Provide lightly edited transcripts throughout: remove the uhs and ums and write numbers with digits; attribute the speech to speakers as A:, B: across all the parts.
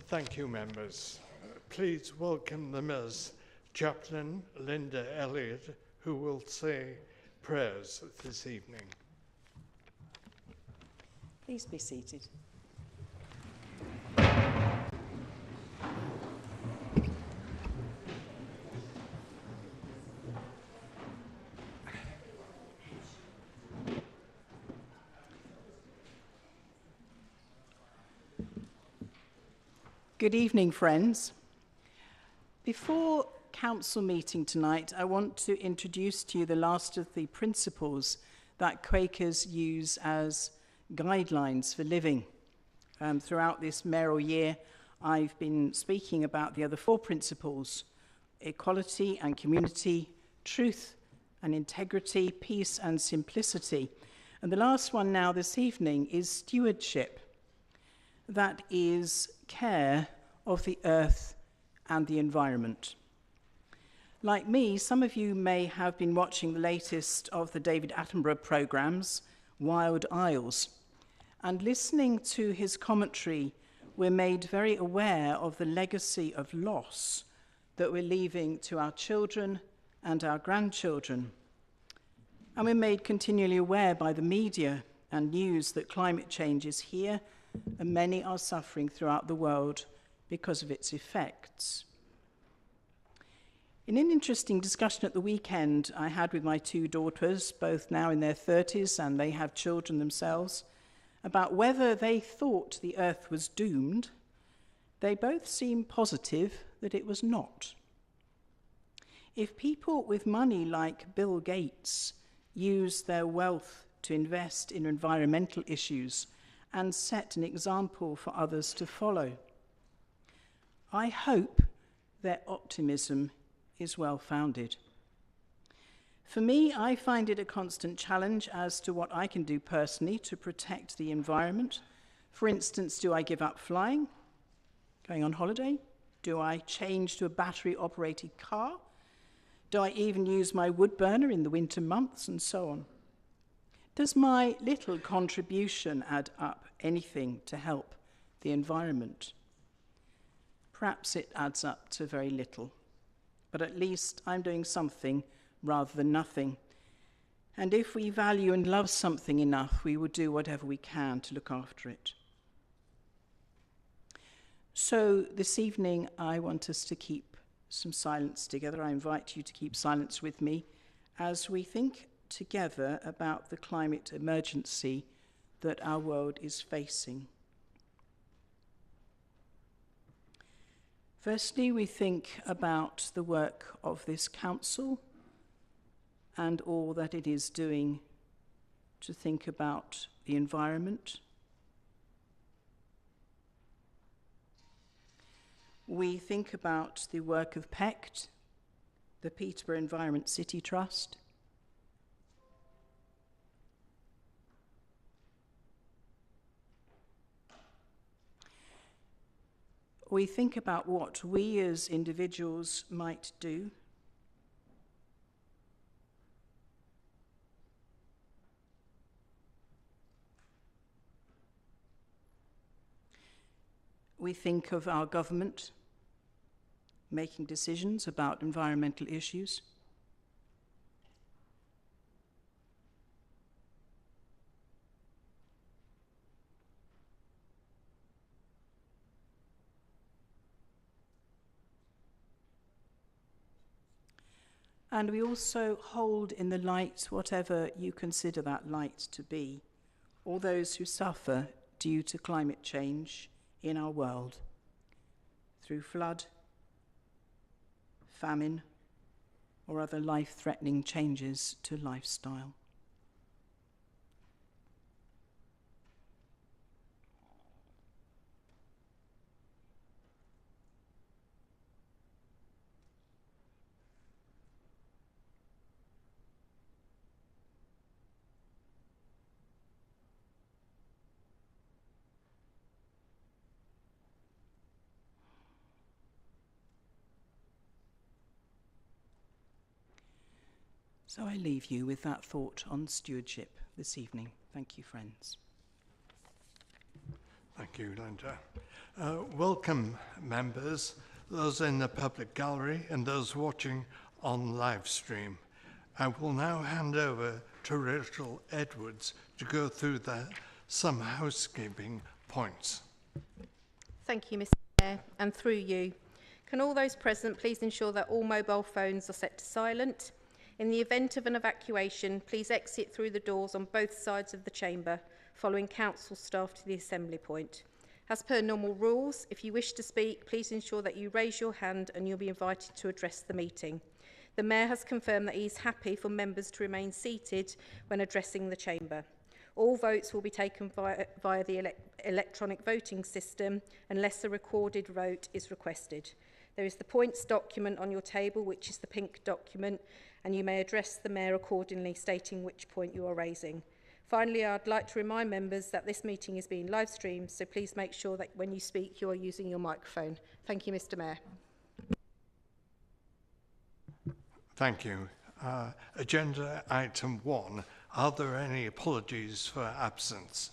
A: Thank you, members. Please welcome them as Chaplain Linda Elliott, who will say prayers this evening.
B: Please be seated. Good evening, friends. Before council meeting tonight, I want to introduce to you the last of the principles that Quakers use as guidelines for living. Throughout this mayoral year, I've been speaking about the other four principles: equality and community, truth and integrity, peace and simplicity. And the last one now this evening is stewardship. That is care of the earth and the environment. Like me, some of you may have been watching the latest of the David Attenborough programmes, Wild Isles, and listening to his commentary, we're made very aware of the legacy of loss that we're leaving to our children and our grandchildren. And we're made continually aware by the media and news that climate change is here, and many are suffering throughout the world because of its effects. In an interesting discussion at the weekend I had with my two daughters, both now in their 30s, and they have children themselves, about whether they thought the earth was doomed, they both seemed positive that it was not. If people with money like Bill Gates use their wealth to invest in environmental issues and set an example for others to follow, I hope their optimism is well-founded. For me, I find it a constant challenge as to what I can do personally to protect the environment. For instance, do I give up flying, going on holiday? Do I change to a battery-operated car? Do I even use my wood burner in the winter months, and so on? Does my little contribution add up anything to help the environment? Perhaps it adds up to very little, but at least I'm doing something rather than nothing. And if we value and love something enough, we will do whatever we can to look after it. So this evening, I want us to keep some silence together. I invite you to keep silence with me as we think together about the climate emergency that our world is facing. Firstly, we think about the work of this council and all that it is doing to think about the environment. We think about the work of PECT, the Peterborough Environment City Trust. We think about what we as individuals might do. We think of our government making decisions about environmental issues. And we also hold in the light, whatever you consider that light to be, all those who suffer due to climate change in our world, through flood, famine, or other life-threatening changes to lifestyle. So I leave you with that thought on stewardship this evening. Thank you, friends.
A: Thank you, Linda. Welcome, members, those in the public gallery and those watching on live stream. I will now hand over to Rachel Edwards to go through some housekeeping points.
C: Thank you, Mr. Mayor, and through you. Can all those present please ensure that all mobile phones are set to silent? In the event of an evacuation, please exit through the doors on both sides of the chamber, following council staff to the assembly point. As per normal rules, if you wish to speak, please ensure that you raise your hand and you'll be invited to address the meeting. The Mayor has confirmed that he is happy for members to remain seated when addressing the chamber. All votes will be taken via the electronic voting system unless a recorded vote is requested. There is the points document on your table, which is the pink document, and you may address the Mayor accordingly, stating which point you are raising. Finally, I'd like to remind members that this meeting is being live streamed, so please make sure that when you speak, you are using your microphone. Thank you, Mr. Mayor.
A: Thank you. Agenda item 1. Are there any apologies for absence?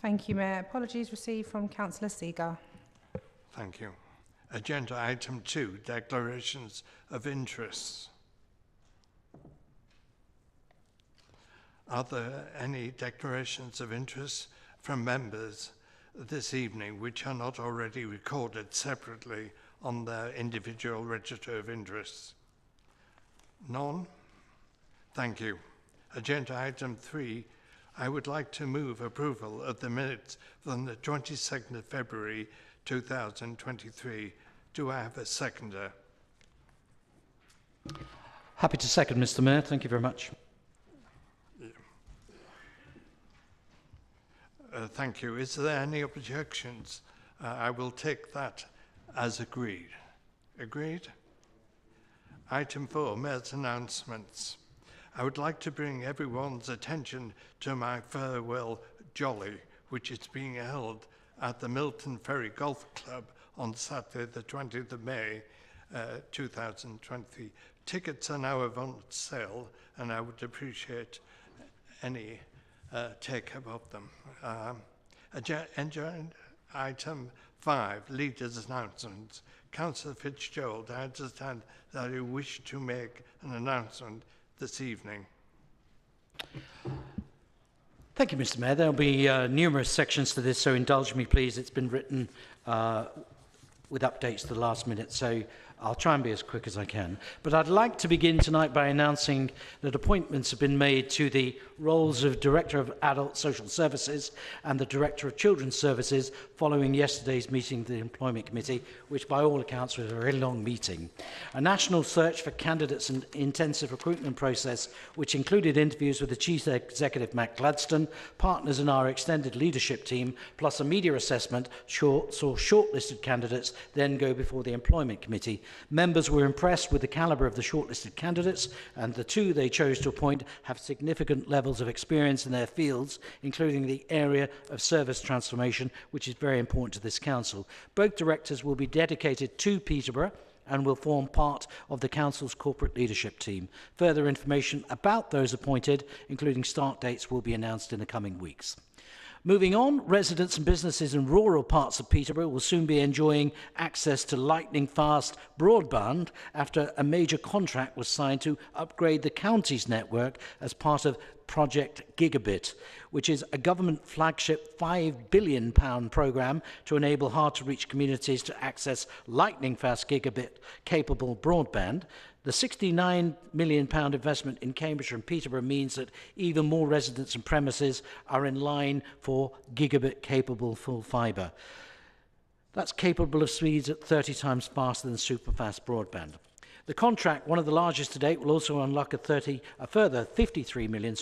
D: Thank you, Mayor. Apologies received from Councillor Seeger.
A: Thank you. Agenda item 2, declarations of interests. Are there any declarations of interest from members this evening which are not already recorded separately on their individual register of interests? None? Thank you. Agenda item 3, I would like to move approval of the minutes from the 22nd of February 2023. Do I have a seconder?
E: Happy to second, Mr. Mayor. Thank you very much.
A: Thank you. Is there any objections? I will take that as agreed. Agreed? Item 4, Mayor's announcements. I would like to bring everyone's attention to my farewell jolly, which is being held at the Milton Ferry Golf Club on Saturday, the 20th of May, 2020. Tickets are now on sale, and I would appreciate any take-up of them. Agenda item 5, leaders' announcements. Councillor Fitzgerald, I understand that you wish to make an announcement this evening.
E: Thank you, Mr. Mayor. There'll be numerous sections to this, so indulge me, please. It's been written with updates to the last minute, so I'll try and be as quick as I can. But I'd like to begin tonight by announcing that appointments have been made to the roles of Director of Adult Social Services and the Director of Children's Services following yesterday's meeting of the Employment Committee, which by all accounts was a very long meeting. A national search for candidates and intensive recruitment process, which included interviews with the Chief Executive, Matt Gladstone, partners in our extended leadership team, plus a media assessment, saw shortlisted candidates then go before the Employment Committee. Members were impressed with the calibre of the shortlisted candidates, and the two they chose to appoint have significant levels of experience in their fields, including the area of service transformation, which is very important to this council. Both directors will be dedicated to Peterborough and will form part of the council's corporate leadership team. Further information about those appointed, including start dates, will be announced in the coming weeks. Moving on, residents and businesses in rural parts of Peterborough will soon be enjoying access to lightning-fast broadband after a major contract was signed to upgrade the county's network as part of Project Gigabit, which is a government flagship £5 billion programme to enable hard-to-reach communities to access lightning-fast gigabit-capable broadband. The £69 million investment in Cambridgeshire and Peterborough means that even more residents and premises are in line for gigabit-capable full fibre. That's capable of speeds at 30 times faster than superfast broadband. The contract, one of the largest to date, will also unlock a further 53 million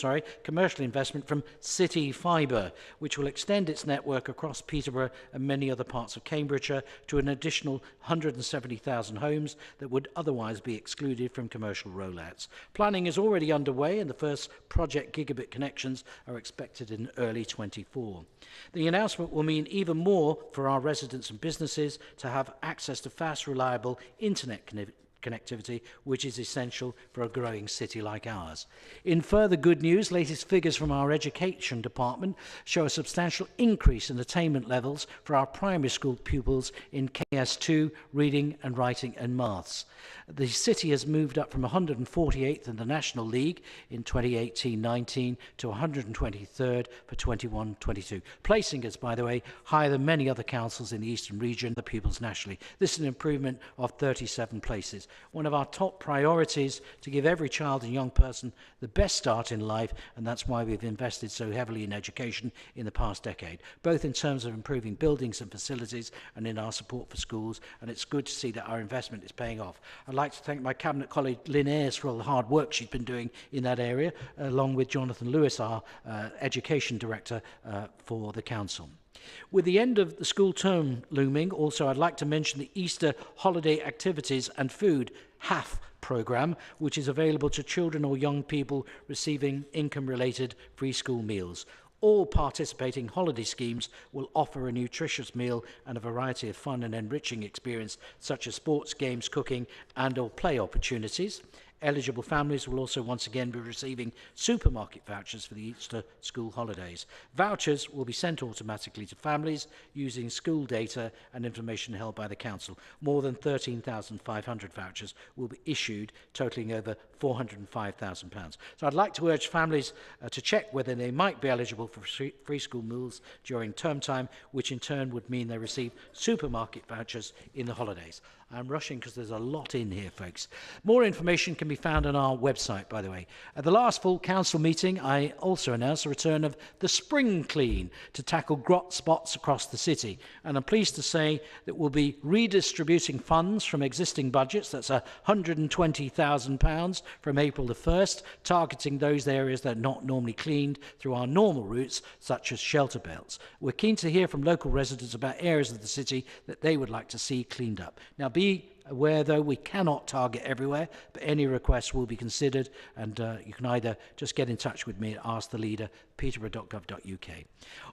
E: commercial investment from City Fibre, which will extend its network across Peterborough and many other parts of Cambridgeshire to an additional 170,000 homes that would otherwise be excluded from commercial rollouts. Planning is already underway and the first Project Gigabit connections are expected in early 24. The announcement will mean even more for our residents and businesses to have access to fast, reliable internet connectivity connectivity, which is essential for a growing city like ours. In further good news, latest figures from our education department show a substantial increase in attainment levels for our primary school pupils in KS2, reading and writing and maths. The city has moved up from 148th in the National League in 2018-19 to 123rd for 21-22, placing us, by the way, higher than many other councils in the Eastern region, the pupils nationally. This is an improvement of 37 places. One of our top priorities to give every child and young person the best start in life, and that's why we've invested so heavily in education in the past decade, both in terms of improving buildings and facilities and in our support for schools, and it's good to see that our investment is paying off. I'd like to thank my Cabinet colleague Lynn Ayres for all the hard work she's been doing in that area, along with Jonathan Lewis, our Education Director for the Council. With the end of the school term looming, also I'd like to mention the Easter holiday activities and food HAF programme, which is available to children or young people receiving income-related free school meals. All participating holiday schemes will offer a nutritious meal and a variety of fun and enriching experience, such as sports, games, cooking and/or play opportunities. Eligible families will also once again be receiving supermarket vouchers for the Easter school holidays. Vouchers will be sent automatically to families using school data and information held by the council. More than 13,500 vouchers will be issued, totalling over £405,000. So I'd like to urge families to check whether they might be eligible for free school meals during term time, which in turn would mean they receive supermarket vouchers in the holidays. I'm rushing because there's a lot in here, folks. More information can be found on our website, by the way. At the last full council meeting, I also announced the return of the Spring Clean to tackle grot spots across the city. And I'm pleased to say that we'll be redistributing funds from existing budgets. That's £120,000 from April the 1st, targeting those areas that are not normally cleaned through our normal routes, such as shelter belts. We're keen to hear from local residents about areas of the city that they would like to see cleaned up. Now, be aware, though, we cannot target everywhere, but any requests will be considered, and you can either just get in touch with me at Ask the Leader, peterborough.gov.uk.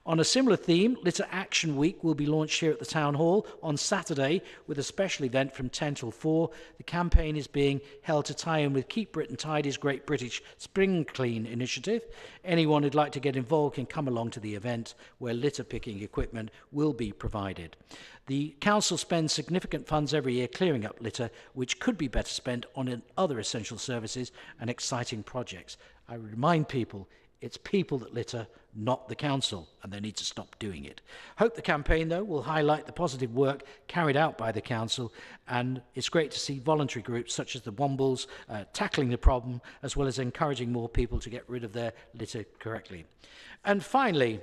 E: On a similar theme, Litter Action Week will be launched here at the Town Hall on Saturday with a special event from 10 till 4. The campaign is being held to tie in with Keep Britain Tidy's Great British Spring Clean initiative. Anyone who'd like to get involved can come along to the event, where litter picking equipment will be provided. The council spends significant funds every year clearing up litter, which could be better spent on other essential services and exciting projects. I remind people, it's people that litter, not the council, and they need to stop doing it. Hope the campaign, though, will highlight the positive work carried out by the council, and it's great to see voluntary groups such as the Wombles tackling the problem, as well as encouraging more people to get rid of their litter correctly. And finally,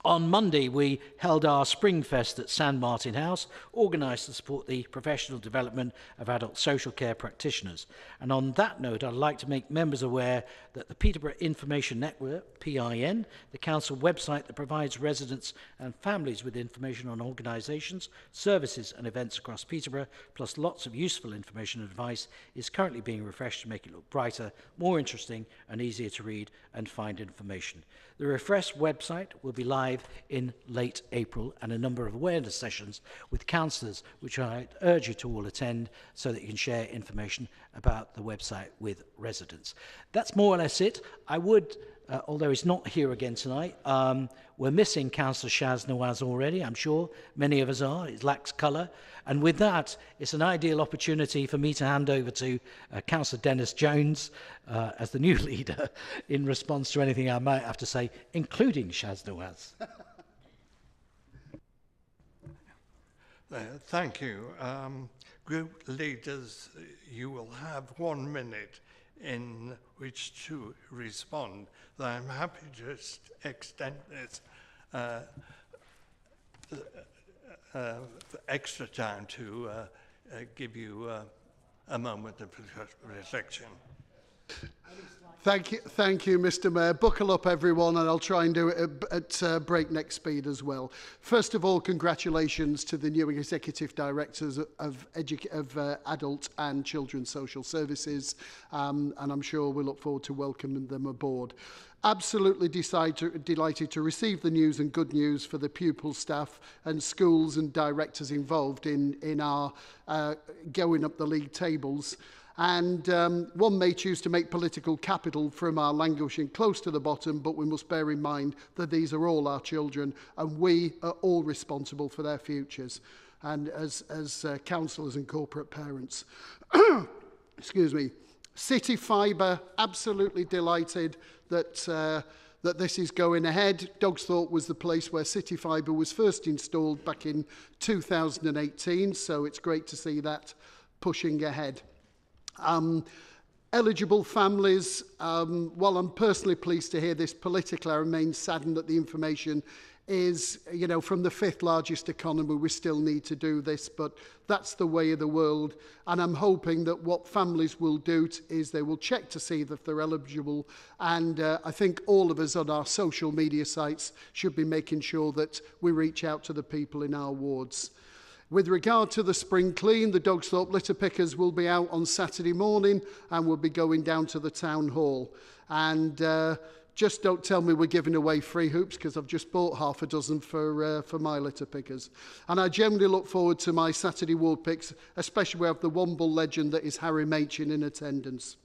E: on Monday, we held our Spring Fest at San Martin House, organised to support the professional development of adult social care practitioners. And on that note, I'd like to make members aware that the Peterborough Information Network, PIN, the council website that provides residents and families with information on organisations, services and events across Peterborough, plus lots of useful information and advice, is currently being refreshed to make it look brighter, more interesting and easier to read and find information. The refreshed website will be live in late April, and a number of awareness sessions with councillors, which I urge you to all attend so that you can share information about the website with residents. That's more or less it. I would, although he's not here again tonight, we're missing Councillor Shaz Nawaz already, I'm sure many of us are. It lacks colour. And with that, it's an ideal opportunity for me to hand over to Councillor Dennis Jones as the new leader in response to anything I might have to say, including Shaz Nawaz.
A: Thank you. Group leaders, you will have 1 minute in which to respond. I'm happy to just extend this extra time to give you a moment of reflection.
F: Thank you, Mr. Mayor. Buckle up, everyone, and I'll try and do it at breakneck speed as well. First of all, congratulations to the new executive directors of Adult and Children's Social Services, and I'm sure we look forward to welcoming them aboard. Absolutely delighted to receive the news and good news for the pupil, staff and schools and directors involved in our going up the league tables. And one may choose to make political capital from our languishing close to the bottom, but we must bear in mind that these are all our children and we are all responsible for their futures. And as councillors and corporate parents. Excuse me. City Fibre, absolutely delighted that that this is going ahead. Dogsthorpe was the place where City Fibre was first installed back in 2018, so it's great to see that pushing ahead. Eligible families, while I'm personally pleased to hear this politically, I remain saddened that the information is, from the 5th largest economy, we still need to do this, but that's the way of the world. And I'm hoping that what families will do is they will check to see that they're eligible. And I think all of us on our social media sites should be making sure that we reach out to the people in our wards. With regard to the spring clean, the Dogsthorpe litter pickers will be out on Saturday morning and will be going down to the town hall. And just don't tell me we're giving away free hoops, because I've just bought half a dozen for my litter pickers. And I generally look forward to my Saturday ward picks, especially where we have the Womble legend that is Harry Machin in attendance.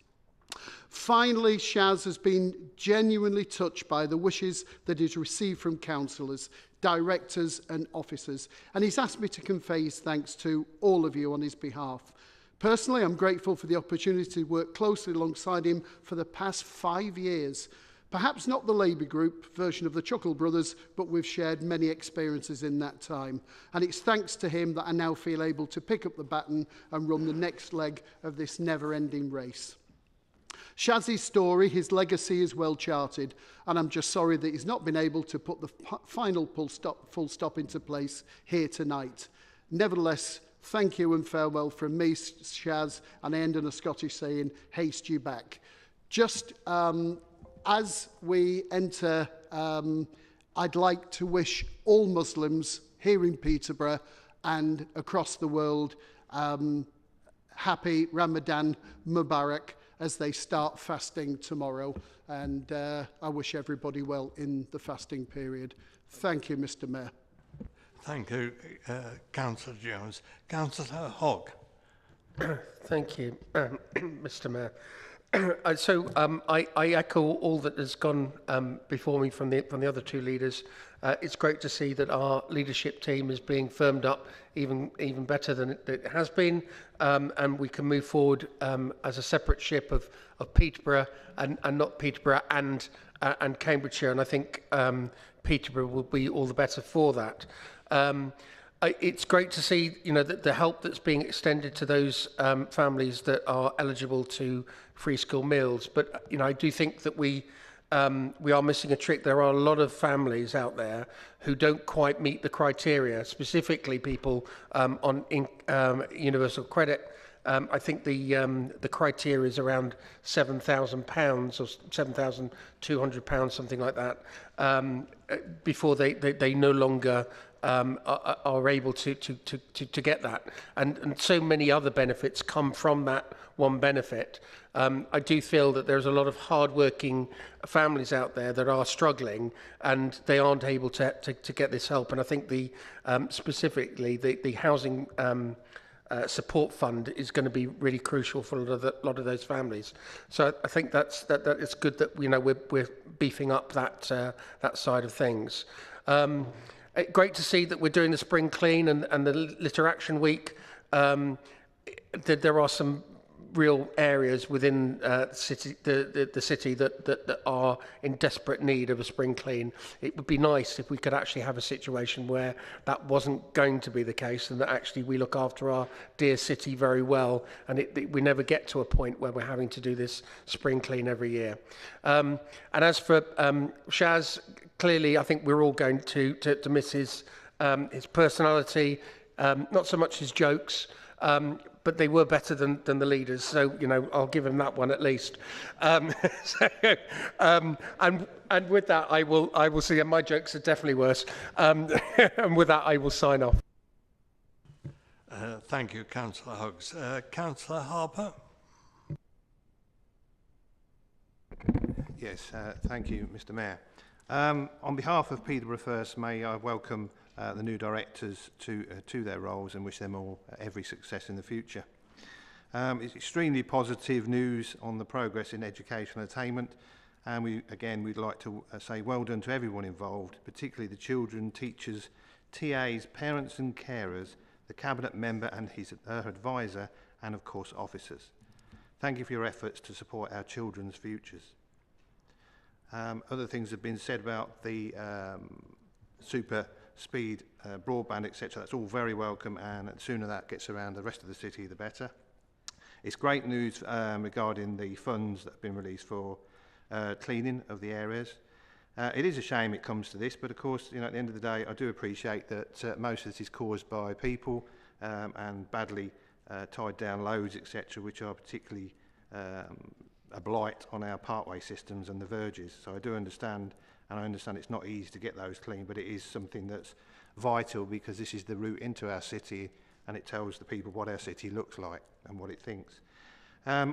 F: Finally, Shaz has been genuinely touched by the wishes that he's received from councillors, directors and officers, and he's asked me to convey his thanks to all of you on his behalf. Personally, I'm grateful for the opportunity to work closely alongside him for the past 5 years. Perhaps not the Labour Group version of the Chuckle Brothers, but we've shared many experiences in that time. And it's thanks to him that I now feel able to pick up the baton and run the next leg of this never-ending race. Shazzy's story, his legacy is well charted, and I'm just sorry that he's not been able to put the final full stop into place here tonight. Nevertheless, thank you and farewell from me, Shaz, and I end on a Scottish saying, haste you back. Just as we enter, I'd like to wish all Muslims here in Peterborough and across the world happy Ramadan Mubarak as they start fasting tomorrow. And I wish everybody well in the fasting period. Thank you, Mr. Mayor.
A: Thank you, Councillor Jones. Councillor Hogg.
G: Thank you, Mr. Mayor. I echo all that has gone before me from the other two leaders. It's great to see that our leadership team is being firmed up even better than it has been, and we can move forward as a separate ship of Peterborough and not Peterborough and Cambridgeshire, and I think Peterborough will be all the better for that. It's great to see, the help that's being extended to those families that are eligible to free school meals. But I do think that we are missing a trick. There are a lot of families out there who don't quite meet the criteria, specifically people on universal credit. I think the criteria is around £7,000 or £7,200, something like that, before they no longer are able to get that, and so many other benefits come from that one benefit. I do feel that there's a lot of hard-working families out there that are struggling and they aren't able to get this help. And I think specifically the housing support fund is going to be really crucial for a lot of those families. So I think that it's good that we're beefing up that side of things. Great to see that we're doing the spring clean and the litter action week. There are some real areas within the city that are in desperate need of a spring clean. It would be nice if we could actually have a situation where that wasn't going to be the case, and that actually we look after our dear city very well, and we never get to a point where we're having to do this spring clean every year. And as for Shaz, clearly I think we're all going to miss his personality, not so much his jokes, but they were better than the leaders. So, you know, I'll give them that one at least. And with that, I will see. And my jokes are definitely worse. And with that, I will sign off.
A: Thank you, Councillor Huggs. Councillor Harper.
H: Yes, thank you, Mr Mayor. On behalf of Peterborough First, may I welcome the new directors to their roles and wish them all every success in the future. It's extremely positive news on the progress in educational attainment, and we'd like to say well done to everyone involved, particularly the children, teachers, TAs, parents and carers, the Cabinet member and her advisor, and of course officers. Thank you for your efforts to support our children's futures. Other things have been said about the super speed broadband, etc. That's all very welcome, and the sooner that gets around the rest of the city, the better. It's great news regarding the funds that have been released for cleaning of the areas. It is a shame it comes to this, but of course, you know, at the end of the day, I do appreciate that most of this is caused by people and badly tied down loads, etc., which are particularly a blight on our parkway systems and the verges. So I do understand, and I understand it's not easy to get those clean, but it is something that's vital because this is the route into our city and it tells the people what our city looks like and what it thinks.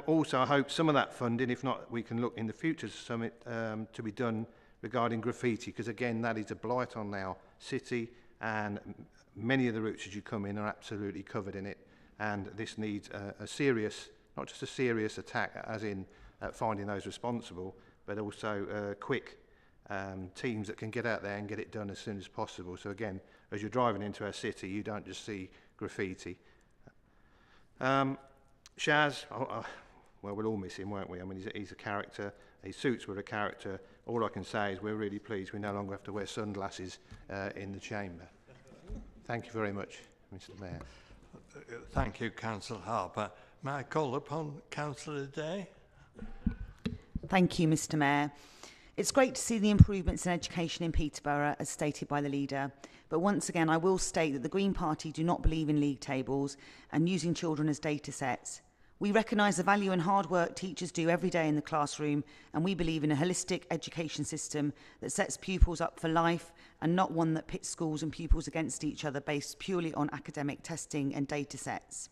H: Also, I hope some of that funding, if not, we can look in the future to be done regarding graffiti, because again, that is a blight on our city, and many of the routes as you come in are absolutely covered in it, and this needs a serious, not just a serious attack as in finding those responsible, but also quick teams that can get out there and get it done as soon as possible. So again, as you're driving into our city, you don't just see graffiti. Shaz, well, we'll all miss him, won't we? I mean, he's a character. His suits were a character. All I can say is we're really pleased we no longer have to wear sunglasses in the chamber. Thank you very much, Mr Mayor.
A: Thank you, Councillor Harper. May I call upon Councillor Day?
I: Thank you, Mr Mayor. It's great to see the improvements in education in Peterborough, as stated by the leader. But once again, I will state that the Green Party do not believe in league tables and using children as data sets. We recognise the value and hard work teachers do every day in the classroom, and we believe in a holistic education system that sets pupils up for life and not one that pits schools and pupils against each other based purely on academic testing and data sets.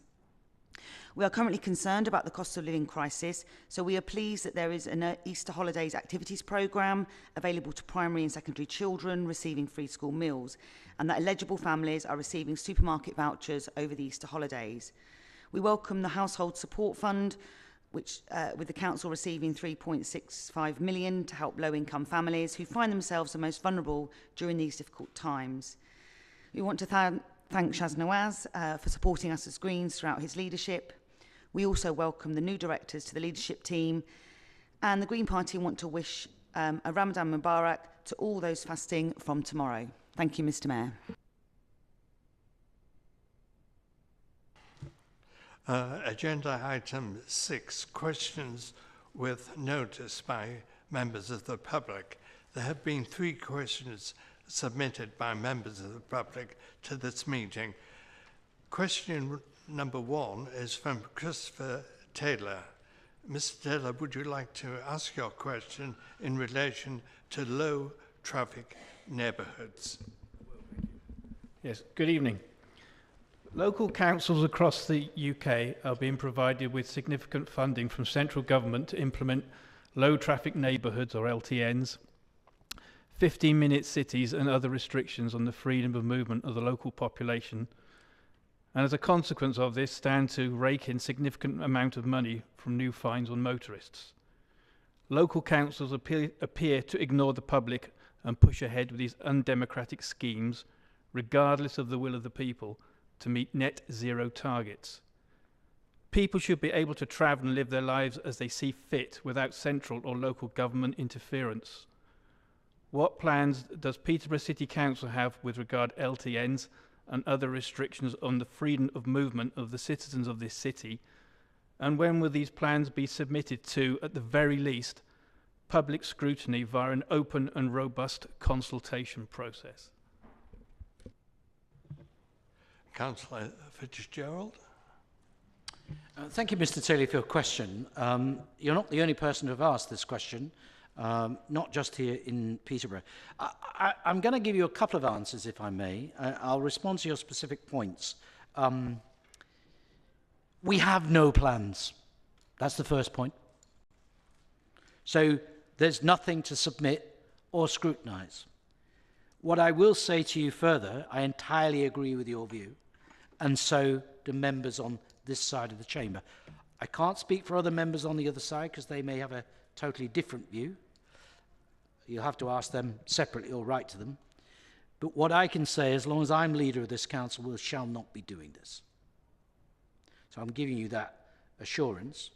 I: We are currently concerned about the cost of living crisis, so we are pleased that there is an Easter holidays activities programme available to primary and secondary children receiving free school meals, and that eligible families are receiving supermarket vouchers over the Easter holidays. We welcome the Household Support Fund, which, with the Council receiving £3.65 million to help low-income families who find themselves the most vulnerable during these difficult times. We want to thank Shaz Nawaz for supporting us as Greens throughout his leadership. We also welcome the new directors to the leadership team, and the Green Party want to wish a Ramadan Mubarak to all those fasting from tomorrow. Thank you, Mr Mayor.
A: Agenda item 6, questions with notice by members of the public. There have been 3 questions submitted by members of the public to this meeting. Question number 1 is from Christopher Taylor. Mr. Taylor, would you like to ask your question in relation to low traffic neighbourhoods?
J: Yes, good evening. Local councils across the UK are being provided with significant funding from central government to implement low traffic neighbourhoods, or LTNs, 15-minute cities and other restrictions on the freedom of movement of the local population, and as a consequence of this stand to rake in significant amount of money from new fines on motorists. Local councils appear to ignore the public and push ahead with these undemocratic schemes, regardless of the will of the people, to meet net zero targets. People should be able to travel and live their lives as they see fit without central or local government interference. What plans does Peterborough City Council have with regard to LTNs and other restrictions on the freedom of movement of the citizens of this city? And when will these plans be submitted to, at the very least, public scrutiny via an open and robust consultation process?
A: Councillor Fitzgerald.
E: Thank you, Mr. Taylor, for your question. You're not the only person to have asked this question, not just here in Peterborough. I'm going to give you a couple of answers, if I may. I'll respond to your specific points. We have no plans. That's the first point. So there's nothing to submit or scrutinise. What I will say to you further, I entirely agree with your view, and so do members on this side of the chamber. I can't speak for other members on the other side because they may have a totally different view. You'll have to ask them separately or write to them. But what I can say, as long as I'm leader of this council, we shall not be doing this. So I'm giving you that assurance.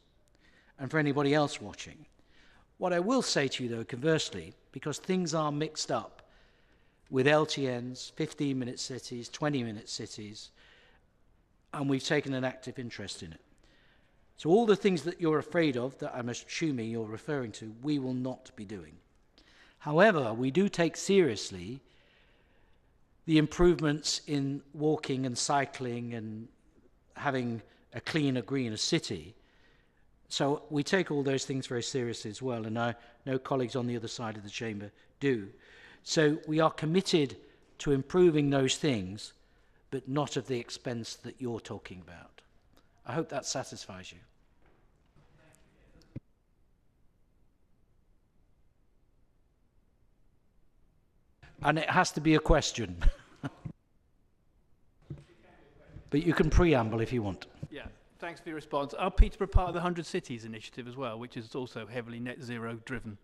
E: And for anybody else watching, what I will say to you, though, conversely, because things are mixed up with LTNs, 15-minute cities, 20-minute cities, and we've taken an active interest in it. So all the things that you're afraid of, that I'm assuming you're referring to, we will not be doing. However, we do take seriously the improvements in walking and cycling and having a cleaner, greener city. So we take all those things very seriously as well, and I know colleagues on the other side of the chamber do. So we are committed to improving those things, but not at the expense that you're talking about. I hope that satisfies you. And it has to be a question. But you can preamble if you want.
J: Yeah, thanks for your response. Are Peterborough part of the 100 Cities initiative as well, which is also heavily net zero driven?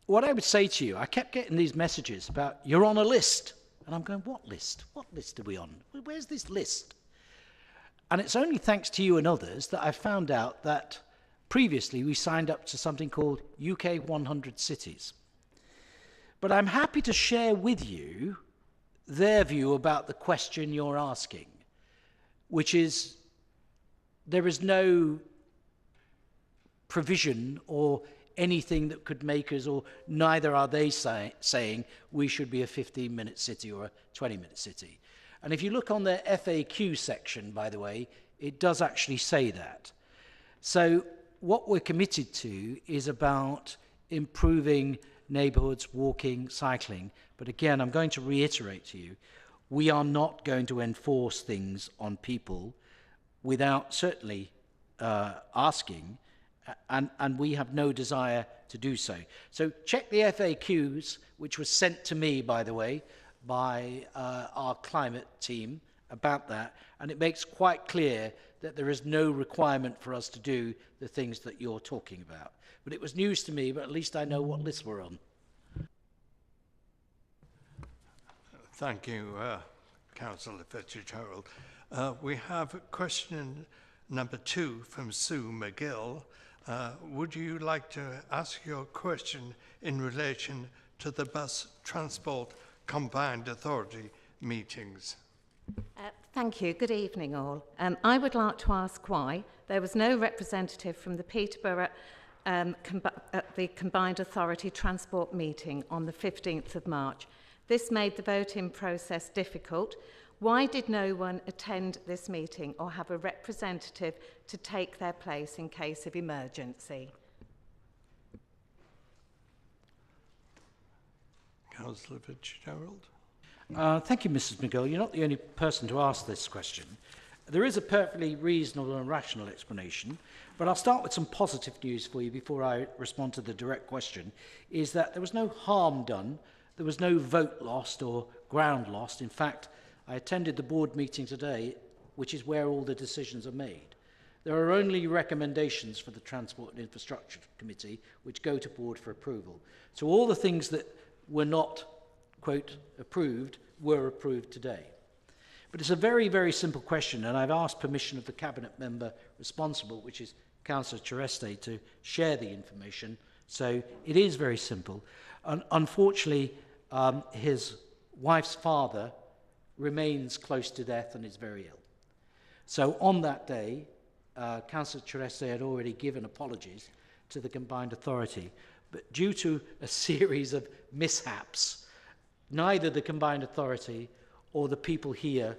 E: What I would say to you, I kept getting these messages about, you're on a list. And I'm going, what list? What list are we on? Where's this list? And it's only thanks to you and others that I found out that previously we signed up to something called UK 100 Cities. But I'm happy to share with you their view about the question you're asking, which is there is no provision or anything that could make us, or neither are they saying we should be a 15-minute city or a 20-minute city. And if you look on their FAQ section, by the way, it does actually say that. So what we're committed to is about improving neighbourhoods, walking, cycling. But again, I'm going to reiterate to you, we are not going to enforce things on people without certainly asking, and we have no desire to do so. So check the FAQs, which was sent to me, by the way, by our climate team about that, and it makes quite clear that there is no requirement for us to do the things that you're talking about. But it was news to me, but at least I know what list we're on.
A: Thank you, Councillor Fitzgerald. We have question number 2 from Sue McGill. Would you like to ask your question in relation to the Bus Transport Combined Authority meetings?
K: Thank you. Good evening, all. I would like to ask why there was no representative from the Peterborough at the Combined Authority Transport meeting on the 15th of March. This made the voting process difficult. Why did no one attend this meeting or have a representative to take their place in case of emergency?
A: Councillor Fitzgerald.
E: Thank you, Mrs. McGill. You're not the only person to ask this question. There is a perfectly reasonable and rational explanation, but I'll start with some positive news for you before I respond to the direct question, is that there was no harm done, there was no vote lost or ground lost. In fact, I attended the board meeting today, which is where all the decisions are made. There are only recommendations for the Transport and Infrastructure Committee which go to board for approval. So all the things that were not, quote, approved were approved today. But it's a very, very simple question, and I've asked permission of the Cabinet member responsible, which is Councillor Tereste, to share the information. So it is very simple. Unfortunately, his wife's father remains close to death and is very ill. So on that day, Councillor Tereste had already given apologies to the Combined Authority, but due to a series of mishaps, neither the Combined Authority or the people here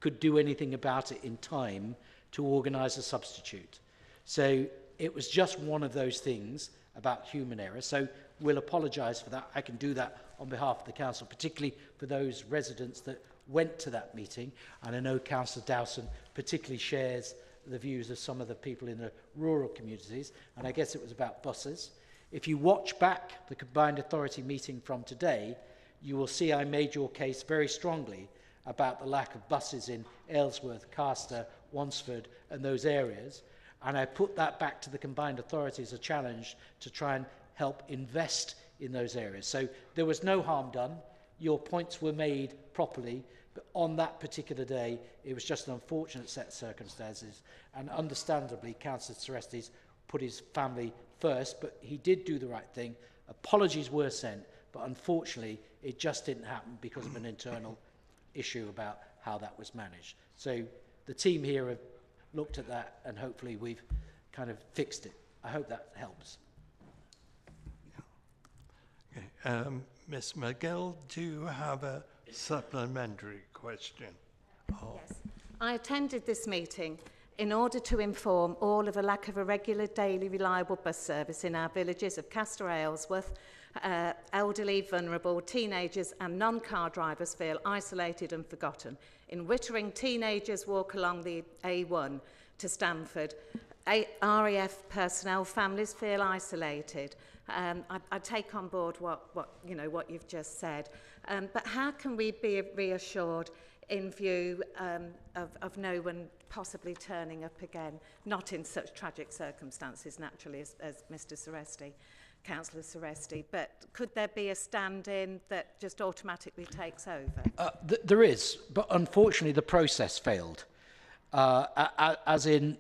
E: could do anything about it in time to organise a substitute. So it was just one of those things about human error. So we'll apologise for that. I can do that on behalf of the council, particularly for those residents that went to that meeting. And I know Councillor Dowson particularly shares the views of some of the people in the rural communities. And I guess it was about buses. If you watch back the Combined Authority meeting from today, you will see I made your case very strongly about the lack of buses in Aylesworth, Carster, Wansford and those areas. And I put that back to the Combined Authority as a challenge to try and help invest in those areas. So there was no harm done. Your points were made properly, but on that particular day, it was just an unfortunate set of circumstances. And understandably, Councillor Serestes put his family first, but he did do the right thing. Apologies were sent, but unfortunately, it just didn't happen because of an internal issue about how that was managed. So the team here have looked at that, and hopefully we've kind of fixed it. I hope that helps.
A: Okay. Ms McGill, do you have a supplementary question? Oh.
K: Yes. I attended this meeting in order to inform all of the lack of a regular daily reliable bus service in our villages of Castor Aylesworth. Elderly, vulnerable, teenagers and non-car drivers feel isolated and forgotten. In Wittering, teenagers walk along the A1 to Stamford. RAF personnel families feel isolated. I take on board what you've just said. But how can we be reassured in view of no one possibly turning up again, not in such tragic circumstances, naturally, as Mr. Seresti, Councillor Seresti, but could there be a stand-in that just automatically takes over?
E: There is, but unfortunately the process failed. As in,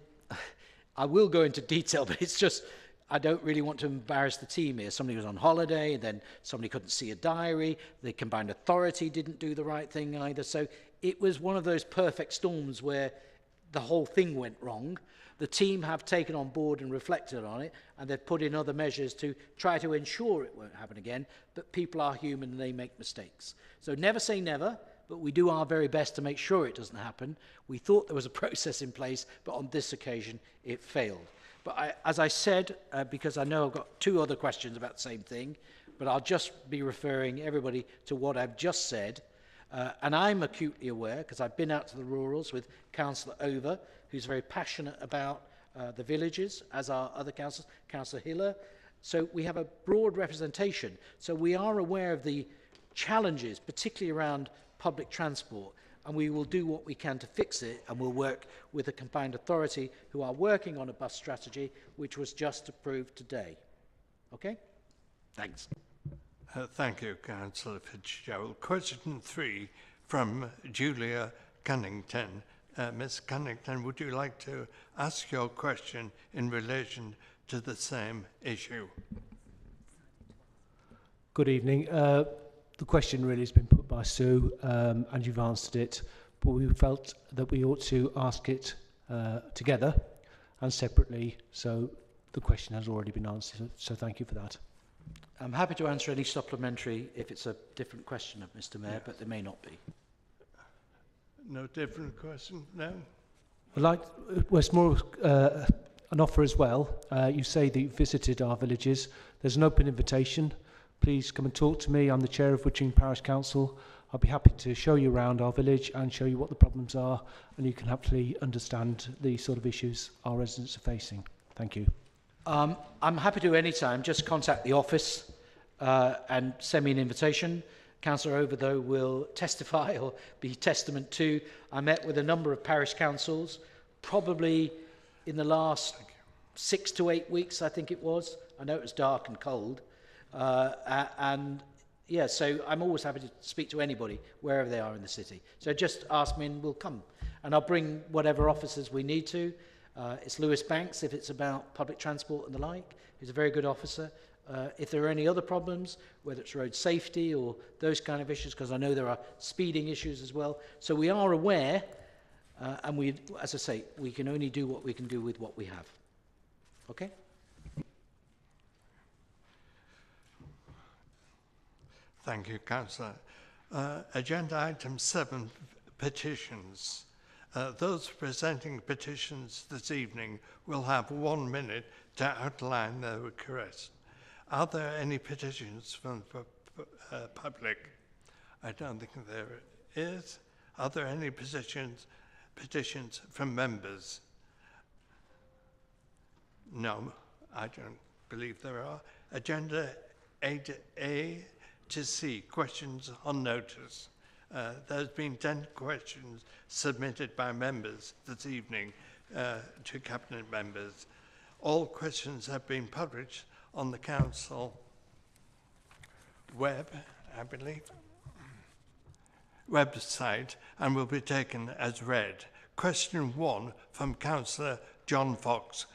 E: I will go into detail, but it's just, I don't really want to embarrass the team here. Somebody was on holiday, and then somebody couldn't see a diary. The Combined Authority didn't do the right thing either. So it was one of those perfect storms where the whole thing went wrong. The team have taken on board and reflected on it, and they've put in other measures to try to ensure it won't happen again. But people are human and they make mistakes. So never say never, but we do our very best to make sure it doesn't happen. We thought there was a process in place, but on this occasion it failed. But as I said, because I know I've got two other questions about the same thing, but I'll just be referring everybody to what I've just said. And I'm acutely aware, because I've been out to the rurals with Councillor Over, who's very passionate about the villages, as are other councillors, Councillor Hiller. So we have a broad representation. So we are aware of the challenges, particularly around public transport, and we will do what we can to fix it, and we'll work with the Combined Authority, who are working on a bus strategy, which was just approved today. Okay? Thanks.
A: Thank you, Councillor Fitzgerald. Question 3 from Julia Cunnington. Ms Cunnington, would you like to ask your question in relation to the same issue?
L: Good evening. The question really has been put by Sue, and you've answered it, but we felt that we ought to ask it together and separately, so the question has already been answered, so thank you for that.
E: I'm happy to answer any supplementary if it's a different question, Mr. Mayor, but there may not be.
A: No different question? No?
L: Well, it's more an offer as well. You say that you visited our villages. There's an open invitation. Please come and talk to me. I'm the chair of Wittering Parish Council. I'll be happy to show you around our village and show you what the problems are, and you can happily understand the sort of issues our residents are facing. Thank you.
E: I'm happy to any time. Just contact the office and send me an invitation. Councillor Over, though, will testify or be testament to. I met with a number of parish councils, probably in the last 6 to 8 weeks, I think it was. I know it was dark and cold. And yeah, so I'm always happy to speak to anybody, wherever they are in the city. So just ask me and we'll come. And I'll bring whatever officers we need to. It's Lewis Banks, if it's about public transport and the like. He's a very good officer. If there are any other problems, whether it's road safety or those kind of issues, because I know there are speeding issues as well. So we are aware, and we, as I say, we can only do what we can do with what we have. Okay?
A: Thank you, Councillor. Agenda item 7, petitions. Those presenting petitions this evening will have 1 minute to outline their request. Are there any petitions from the public? I don't think there is. Are there any petitions from members? No, I don't believe there are. Agenda A to C, questions on notice. There's been 10 questions submitted by members this evening to Cabinet members. All questions have been published on the Council web, I believe, website, and will be taken as read. Question 1 from Councillor John Fox.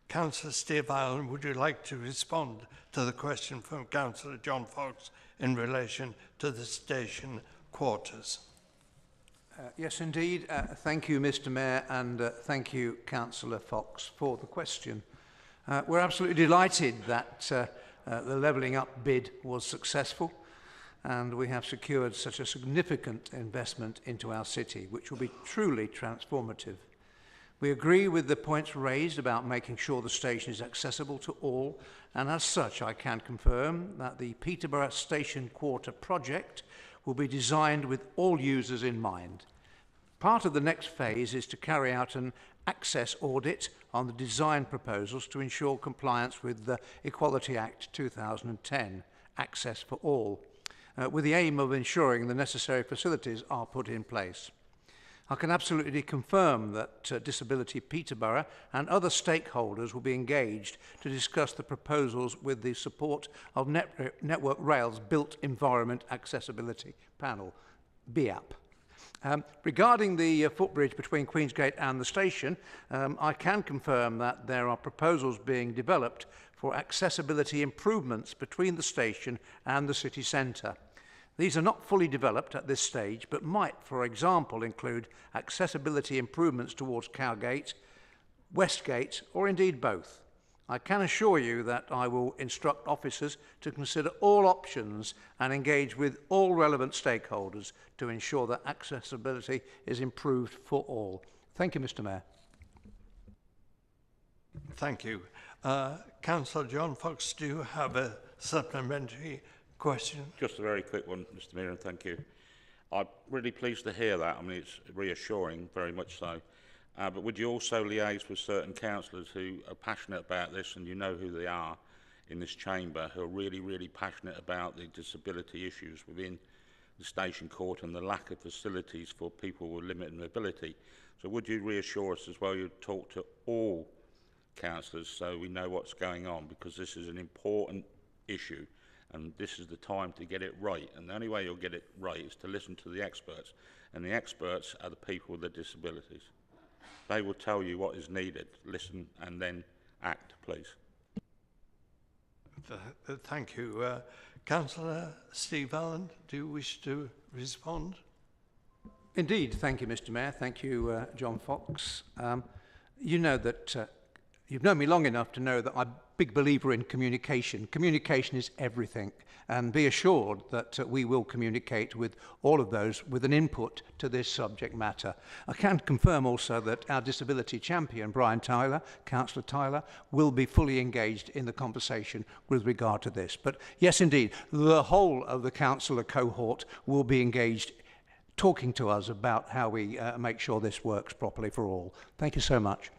A: Councillor Steve Allen, would you like to respond to the question from Councillor John Fox in relation to the station quarters?
M: Yes, indeed. Thank you, Mr Mayor, and thank you, Councillor Fox, for the question. We're absolutely delighted that the levelling up bid was successful, and we have secured such a significant investment into our city, which will be truly transformative. We agree with the points raised about making sure the station is accessible to all, and as such I can confirm that the Peterborough Station Quarter project will be designed with all users in mind. Part of the next phase is to carry out an access audit on the design proposals to ensure compliance with the Equality Act 2010, Access for All, with the aim of ensuring the necessary facilities are put in place. I can absolutely confirm that Disability Peterborough and other stakeholders will be engaged to discuss the proposals with the support of Network Rail's Built Environment Accessibility Panel, BEAP. Regarding the footbridge between Queensgate and the station, I can confirm that there are proposals being developed for accessibility improvements between the station and the city centre. These are not fully developed at this stage, but might, for example, include accessibility improvements towards Cowgate, Westgate, or indeed both. I can assure you that I will instruct officers to consider all options and engage with all relevant stakeholders to ensure that accessibility is improved for all. Thank you, Mr Mayor.
A: Thank you. Councillor John Fox, do you have a supplementary question?
N: Just a very quick one, Mr Mayor, and thank you. I'm really pleased to hear that. I mean, it's reassuring, very much so. But would you also liaise with certain councillors who are passionate about this, and you know who they are in this chamber, who are really, really passionate about the disability issues within the station court and the lack of facilities for people with limited mobility? So would you reassure us as well you'd talk to all councillors so we know what's going on, because this is an important issue and this is the time to get it right, and the only way you'll get it right is to listen to the experts, and the experts are the people with the disabilities. They will tell you what is needed. Listen and then act, please.
A: Thank you. Councillor Steve Allen, do you wish to respond?
M: Indeed, thank you, Mr Mayor. Thank you, John Fox. You know that you've known me long enough to know that I'm a big believer in communication. Communication is everything, and be assured that we will communicate with all of those with an input to this subject matter. I can confirm also that our disability champion, Brian Tyler, Councillor Tyler, will be fully engaged in the conversation with regard to this. But yes, indeed, the whole of the councillor cohort will be engaged talking to us about how we make sure this works properly for all. Thank you so much.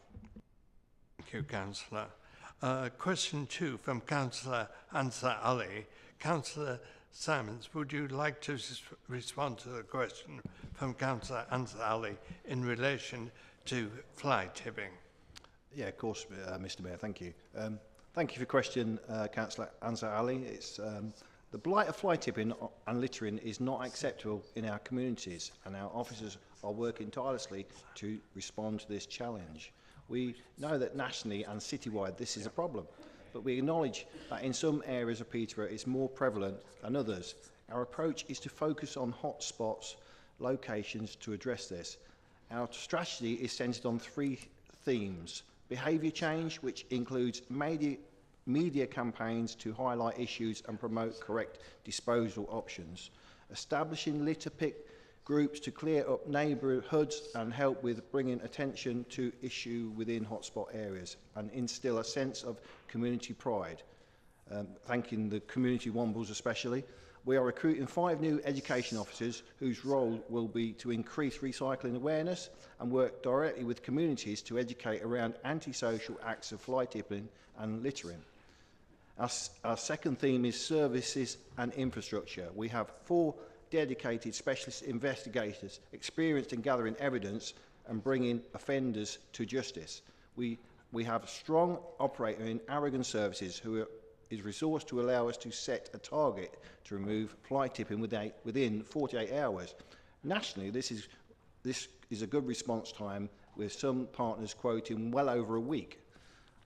A: Thank you, Councillor. Question 2 from Councillor Ansar Ali. Councillor Simons, would you like to respond to the question from Councillor Ansar Ali in relation to fly tipping?
O: Yeah, of course, Mr Mayor, thank you. Thank you for your question, Councillor Ansar Ali. It's, the blight of fly tipping and littering is not acceptable in our communities, and our officers are working tirelessly to respond to this challenge. We know that nationally and citywide this is a problem, but we acknowledge that in some areas of Peterborough it's more prevalent than others. Our approach is to focus on hot-spots locations to address this. Our strategy is centred on 3 themes: behaviour change, which includes media campaigns to highlight issues and promote correct disposal options; establishing litter pick groups to clear up neighbourhoods and help with bringing attention to issue within hotspot areas and instill a sense of community pride. Thanking the community Wombles especially. We are recruiting 5 new education officers whose role will be to increase recycling awareness and work directly with communities to educate around antisocial acts of fly tipping and littering. Our second theme is services and infrastructure. We have 4 dedicated specialist investigators experienced in gathering evidence and bringing offenders to justice. We have a strong operator in Aragon Services who is resourced to allow us to set a target to remove fly tipping within 48 hours. Nationally, this is a good response time, with some partners quoting well over a week.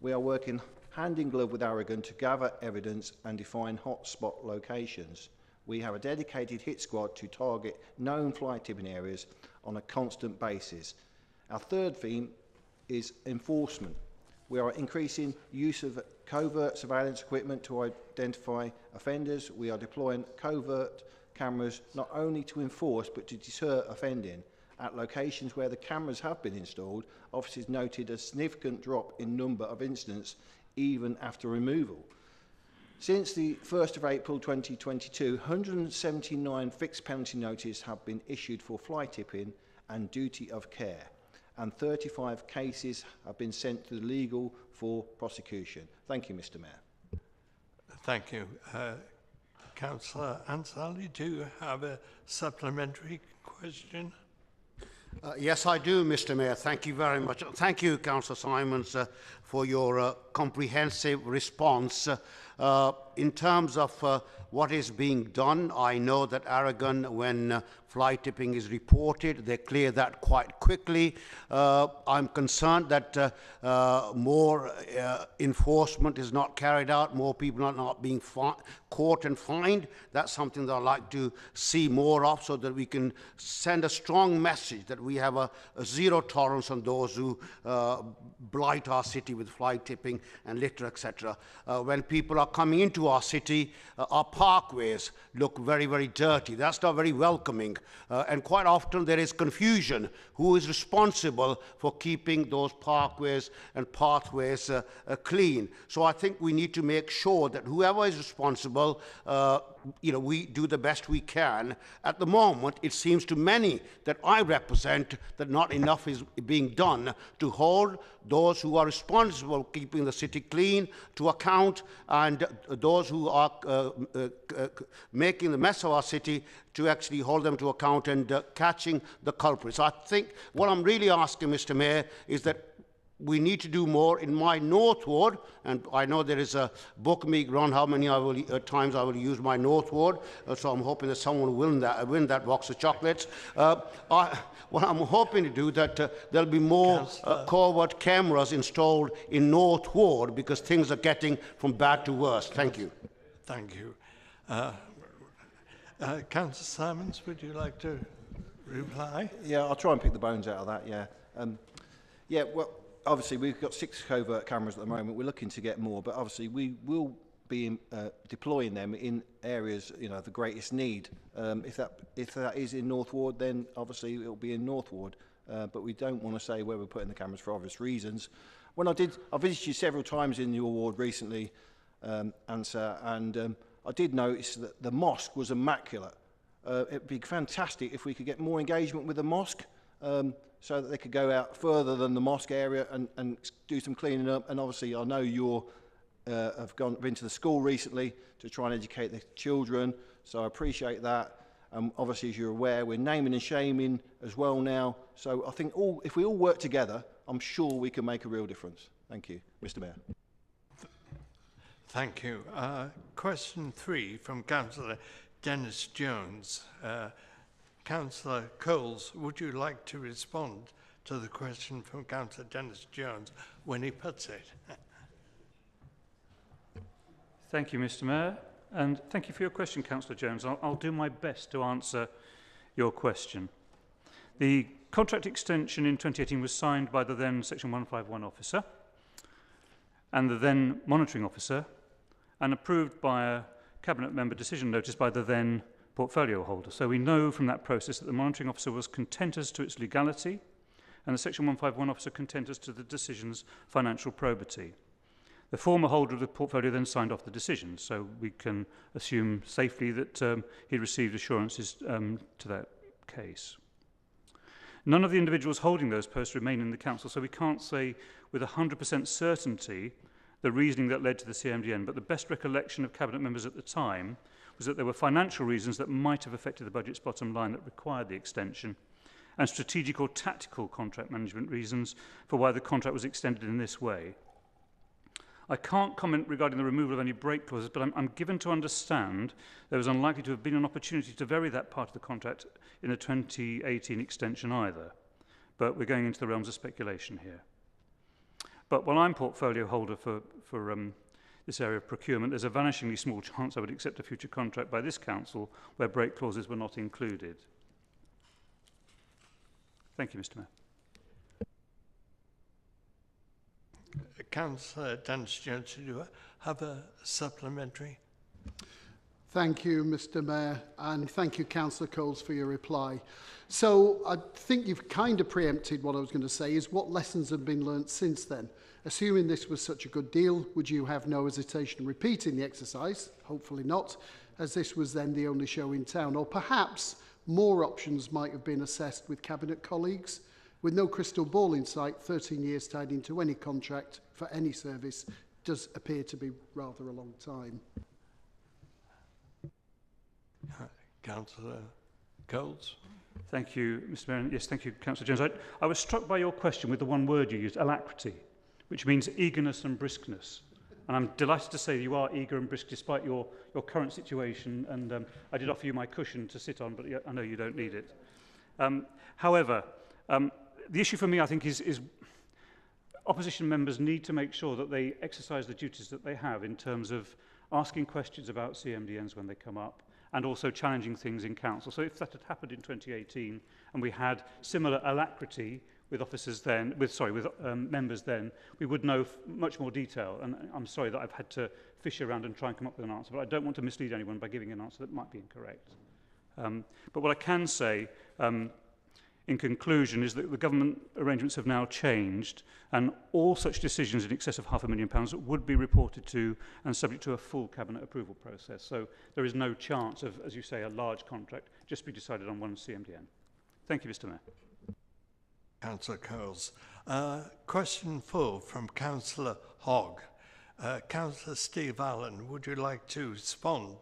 O: We are working hand in glove with Aragon to gather evidence and define hotspot locations. We have a dedicated hit squad to target known fly tipping areas on a constant basis. Our third theme is enforcement. We are increasing use of covert surveillance equipment to identify offenders. We are deploying covert cameras not only to enforce but to deter offending. At locations where the cameras have been installed, officers noted a significant drop in number of incidents even after removal. Since the 1st of April 2022, 179 fixed penalty notices have been issued for fly tipping and duty of care, and 35 cases have been sent to the legal for prosecution. Thank you, Mr. Mayor.
A: Thank you. Councillor Ansali, do you have a supplementary question?
P: Yes, I do, Mr. Mayor. Thank you very much. Thank you, Councillor Simons, for your comprehensive response. In terms of what is being done, I know that Aragon, when fly tipping is reported, they clear that quite quickly. I'm concerned that more enforcement is not carried out, more people are not being caught and fined. That's something that I'd like to see more of, so that we can send a strong message that we have a zero tolerance on those who blight our city with fly tipping and litter, etc. When people are coming into our city, our parkways look very, very dirty. That's not very welcoming. And quite often there is confusion who is responsible for keeping those parkways and pathways clean. So I think we need to make sure that whoever is responsible, we do the best we can. At the moment, it seems to many that I represent that not enough is being done to hold those who are responsible for keeping the city clean to account, and those who are making the mess of our city to actually hold them to account and catching the culprits. I think what I'm really asking, Mr. Mayor, is that we need to do more in my North Ward, and I know there is a book meet around how many times I will use my North Ward, so I'm hoping that someone will win that box of chocolates. What I'm hoping to do that there'll be more covert cameras installed in North Ward, because things are getting from bad to worse. Thank you.
A: Thank you. Councillor Simons, would you like to reply?
O: Yeah, I'll try and pick the bones out of that, yeah. Well, obviously, we've got 6 covert cameras at the moment. We're looking to get more, but obviously we will be deploying them in areas, the greatest need. If that is in North Ward, then obviously it will be in North Ward. But we don't want to say where we're putting the cameras for obvious reasons. I visited you several times in your ward recently, Ansar, and I did notice that the mosque was immaculate. It'd be fantastic if we could get more engagement with the mosque, so that they could go out further than the mosque area and do some cleaning up. And obviously, I know you have been to the school recently to try and educate the children, so I appreciate that. Obviously, as you're aware, we're naming and shaming as well now. So I think if we all work together, I'm sure we can make a real difference. Thank you, Mr. Mayor.
A: Thank you. Question 3 from Councillor Dennis Jones. Councillor Coles, would you like to respond to the question from Councillor Dennis Jones when he puts it?
Q: Thank you, Mr. Mayor, and thank you for your question, Councillor Jones. I'll do my best to answer your question. The contract extension in 2018 was signed by the then Section 151 officer and the then monitoring officer, and approved by a Cabinet member decision notice by the then portfolio holder. So we know from that process that the monitoring officer was content as to its legality, and the Section 151 officer content as to the decision's financial probity. The former holder of the portfolio then signed off the decision, so we can assume safely that he received assurances to that case. None of the individuals holding those posts remain in the council, so we can't say with 100% certainty the reasoning that led to the CMDN, but the best recollection of Cabinet members at the time was that there were financial reasons that might have affected the budget's bottom line that required the extension, and strategic or tactical contract management reasons for why the contract was extended in this way. I can't comment regarding the removal of any break clauses, but I'm given to understand there was unlikely to have been an opportunity to vary that part of the contract in the 2018 extension either. But we're going into the realms of speculation here. But while I'm portfolio holder for this area of procurement, there's a vanishingly small chance I would accept a future contract by this council where break clauses were not included. Thank you, Mr. Mayor.
A: Councillor Dennis-Jones, do you have a supplementary?
F: Thank you, Mr. Mayor, and thank you, Councillor Coles, for your reply. So I think you've kind of preempted what I was going to say, is what lessons have been learnt since then? Assuming this was such a good deal, would you have no hesitation in repeating the exercise? Hopefully not, as this was then the only show in town. Or perhaps more options might have been assessed with Cabinet colleagues. With no crystal ball in sight, 13 years tied into any contract for any service does appear to be rather a long time.
A: Councillor Coles.
Q: Thank you, Mr. Mayor. Yes, thank you, Councillor Jones. I was struck by your question with the one word you used, alacrity, which means eagerness and briskness. And I'm delighted to say you are eager and brisk despite your current situation. And I did offer you my cushion to sit on, but I know you don't need it. However, the issue for me, I think, is opposition members need to make sure that they exercise the duties that they have in terms of asking questions about CMDNs when they come up, and also challenging things in council. So if that had happened in 2018 and we had similar alacrity with officers then, with members then, we would know much more detail. And I'm sorry that I've had to fish around and try and come up with an answer, but I don't want to mislead anyone by giving an answer that might be incorrect. But what I can say in conclusion is that the government arrangements have now changed, and all such decisions in excess of £500,000 would be reported to and subject to a full cabinet approval process. So there is no chance of, as you say, a large contract just be decided on one CMDN. Thank you, Mr. Mayor.
A: Councillor Coles. Question 4 from Councillor Hogg. Councillor Steve Allen, would you like to respond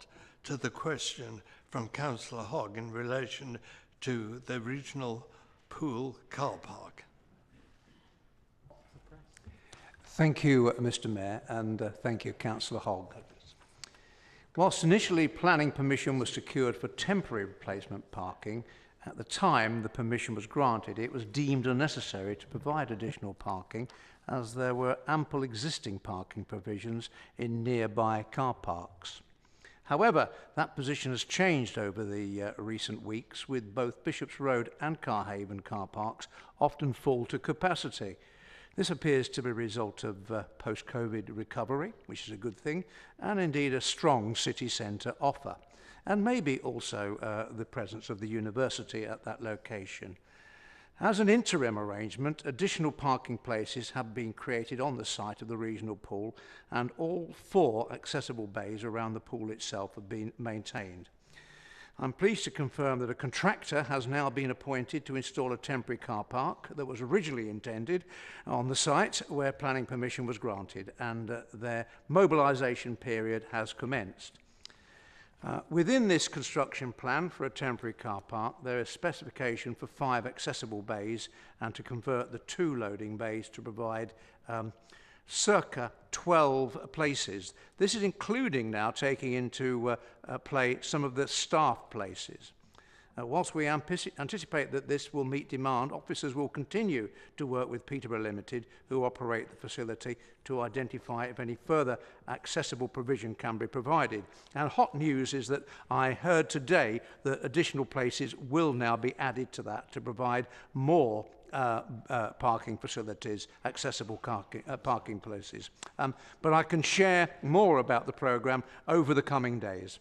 A: to the question from Councillor Hogg in relation to the regional pool car park?
M: Thank you, Mr. Mayor, and thank you, Councillor Hogg. Whilst initially planning permission was secured for temporary replacement parking, at the time the permission was granted, it was deemed unnecessary to provide additional parking as there were ample existing parking provisions in nearby car parks. However, that position has changed over the recent weeks, with both Bishops Road and Carhaven car parks often full to capacity. This appears to be a result of post-COVID recovery, which is a good thing, and indeed a strong city centre offer, and maybe also the presence of the university at that location. As an interim arrangement, additional parking places have been created on the site of the regional pool, and all 4 accessible bays around the pool itself have been maintained. I'm pleased to confirm that a contractor has now been appointed to install a temporary car park that was originally intended on the site where planning permission was granted, and their mobilisation period has commenced. Within this construction plan for a temporary car park, there is specification for 5 accessible bays and to convert the 2 loading bays to provide circa 12 places. This is including now taking into play some of the staff places. Whilst we anticipate that this will meet demand, officers will continue to work with Peterborough Limited, who operate the facility, to identify if any further accessible provision can be provided. And hot news is that I heard today that additional places will now be added to that to provide more parking facilities, accessible parking places. But I can share more about the programme over the coming days.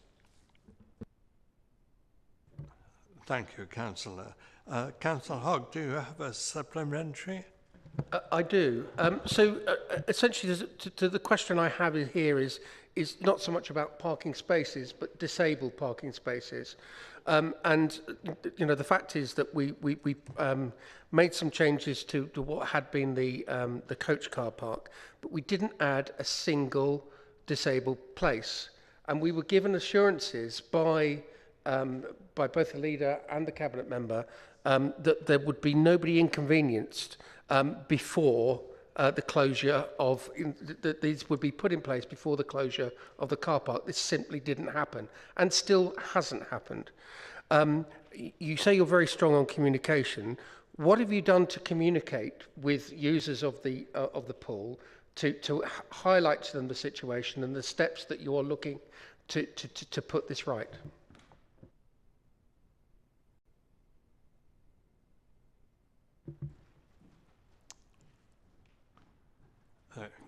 A: Thank you, Councillor. Councillor Hogg, do you have a supplementary?
G: I do. Essentially, to the question I have here is not so much about parking spaces, but disabled parking spaces. And you know, the fact is that we made some changes to what had been the coach car park, but we didn't add a single disabled place. And we were given assurances by both the leader and the cabinet member that there would be nobody inconvenienced before the closure of, that these would be put in place before the closure of the car park. This simply didn't happen and still hasn't happened. You say you're very strong on communication. What have you done to communicate with users of the pool to highlight to them the situation and the steps that you're looking to put this right?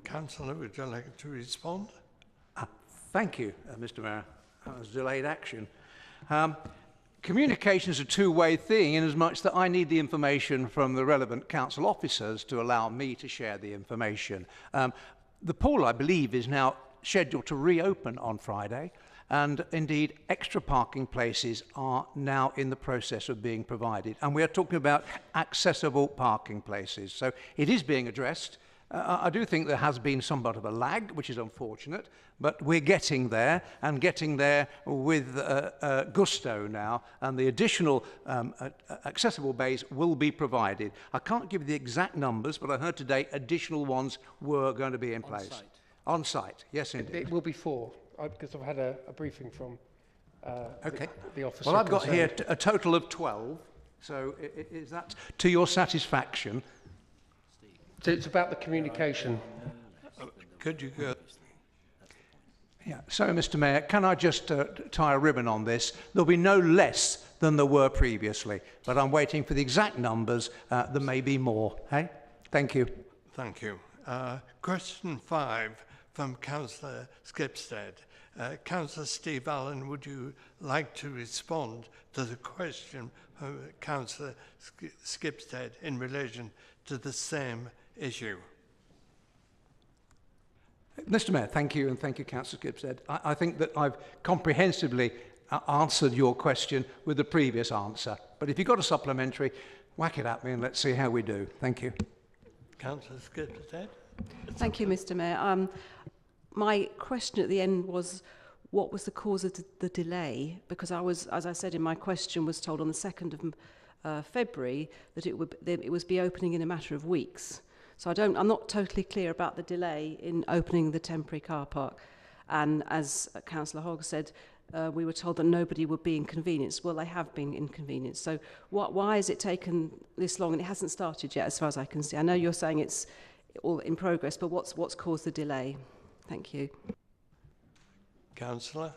A: Councillor, would you like to respond?
M: Thank you, Mr. Mayor. That was delayed action. Communication is a two-way thing in as much that I need the information from the relevant council officers to allow me to share the information. The pool, I believe, is now scheduled to reopen on Friday, and indeed extra parking places are now in the process of being provided. And we are talking about accessible parking places. So it is being addressed. I do think there has been somewhat of a lag, which is unfortunate, but we're getting there, and getting there with gusto now, and the additional accessible bays will be provided. I can't give you the exact numbers, but I heard today additional ones were going to be in place.
G: On-site.
M: On-site, yes indeed.
G: It will be 4, because I've had a briefing from the officer.
M: Well, I've got here
G: concerned.
M: a total of 12, so is that to your satisfaction?
G: So it's about the communication.
A: Could you go?
M: Yeah. So, Mr. Mayor, can I just tie a ribbon on this? There'll be no less than there were previously, but I'm waiting for the exact numbers. There may be more. Hey? Thank you.
A: Thank you. Question 5 from Councillor Skipstead. Councillor Steve Allen, would you like to respond to the question from Councillor Skipstead in relation to the same issue?
M: Mr. Mayor, thank you, and thank you, Councillor Skipstead. I think that I've comprehensively answered your question with the previous answer. But if you've got a supplementary, whack it at me and let's see how we do. Thank you.
A: Councillor Skipstead.
R: Thank you, Mr. Mayor. My question at the end was, what was the cause of the delay? Because I was, as I said in my question, was told on the 2nd of February that it was be opening in a matter of weeks. So I'm not totally clear about the delay in opening the temporary car park. And as Councillor Hogg said, we were told that nobody would be inconvenienced. Well, they have been inconvenienced. So why has it taken this long? And it hasn't started yet, as far as I can see. I know you're saying it's all in progress, but what's caused the delay? Thank you.
A: Councillor.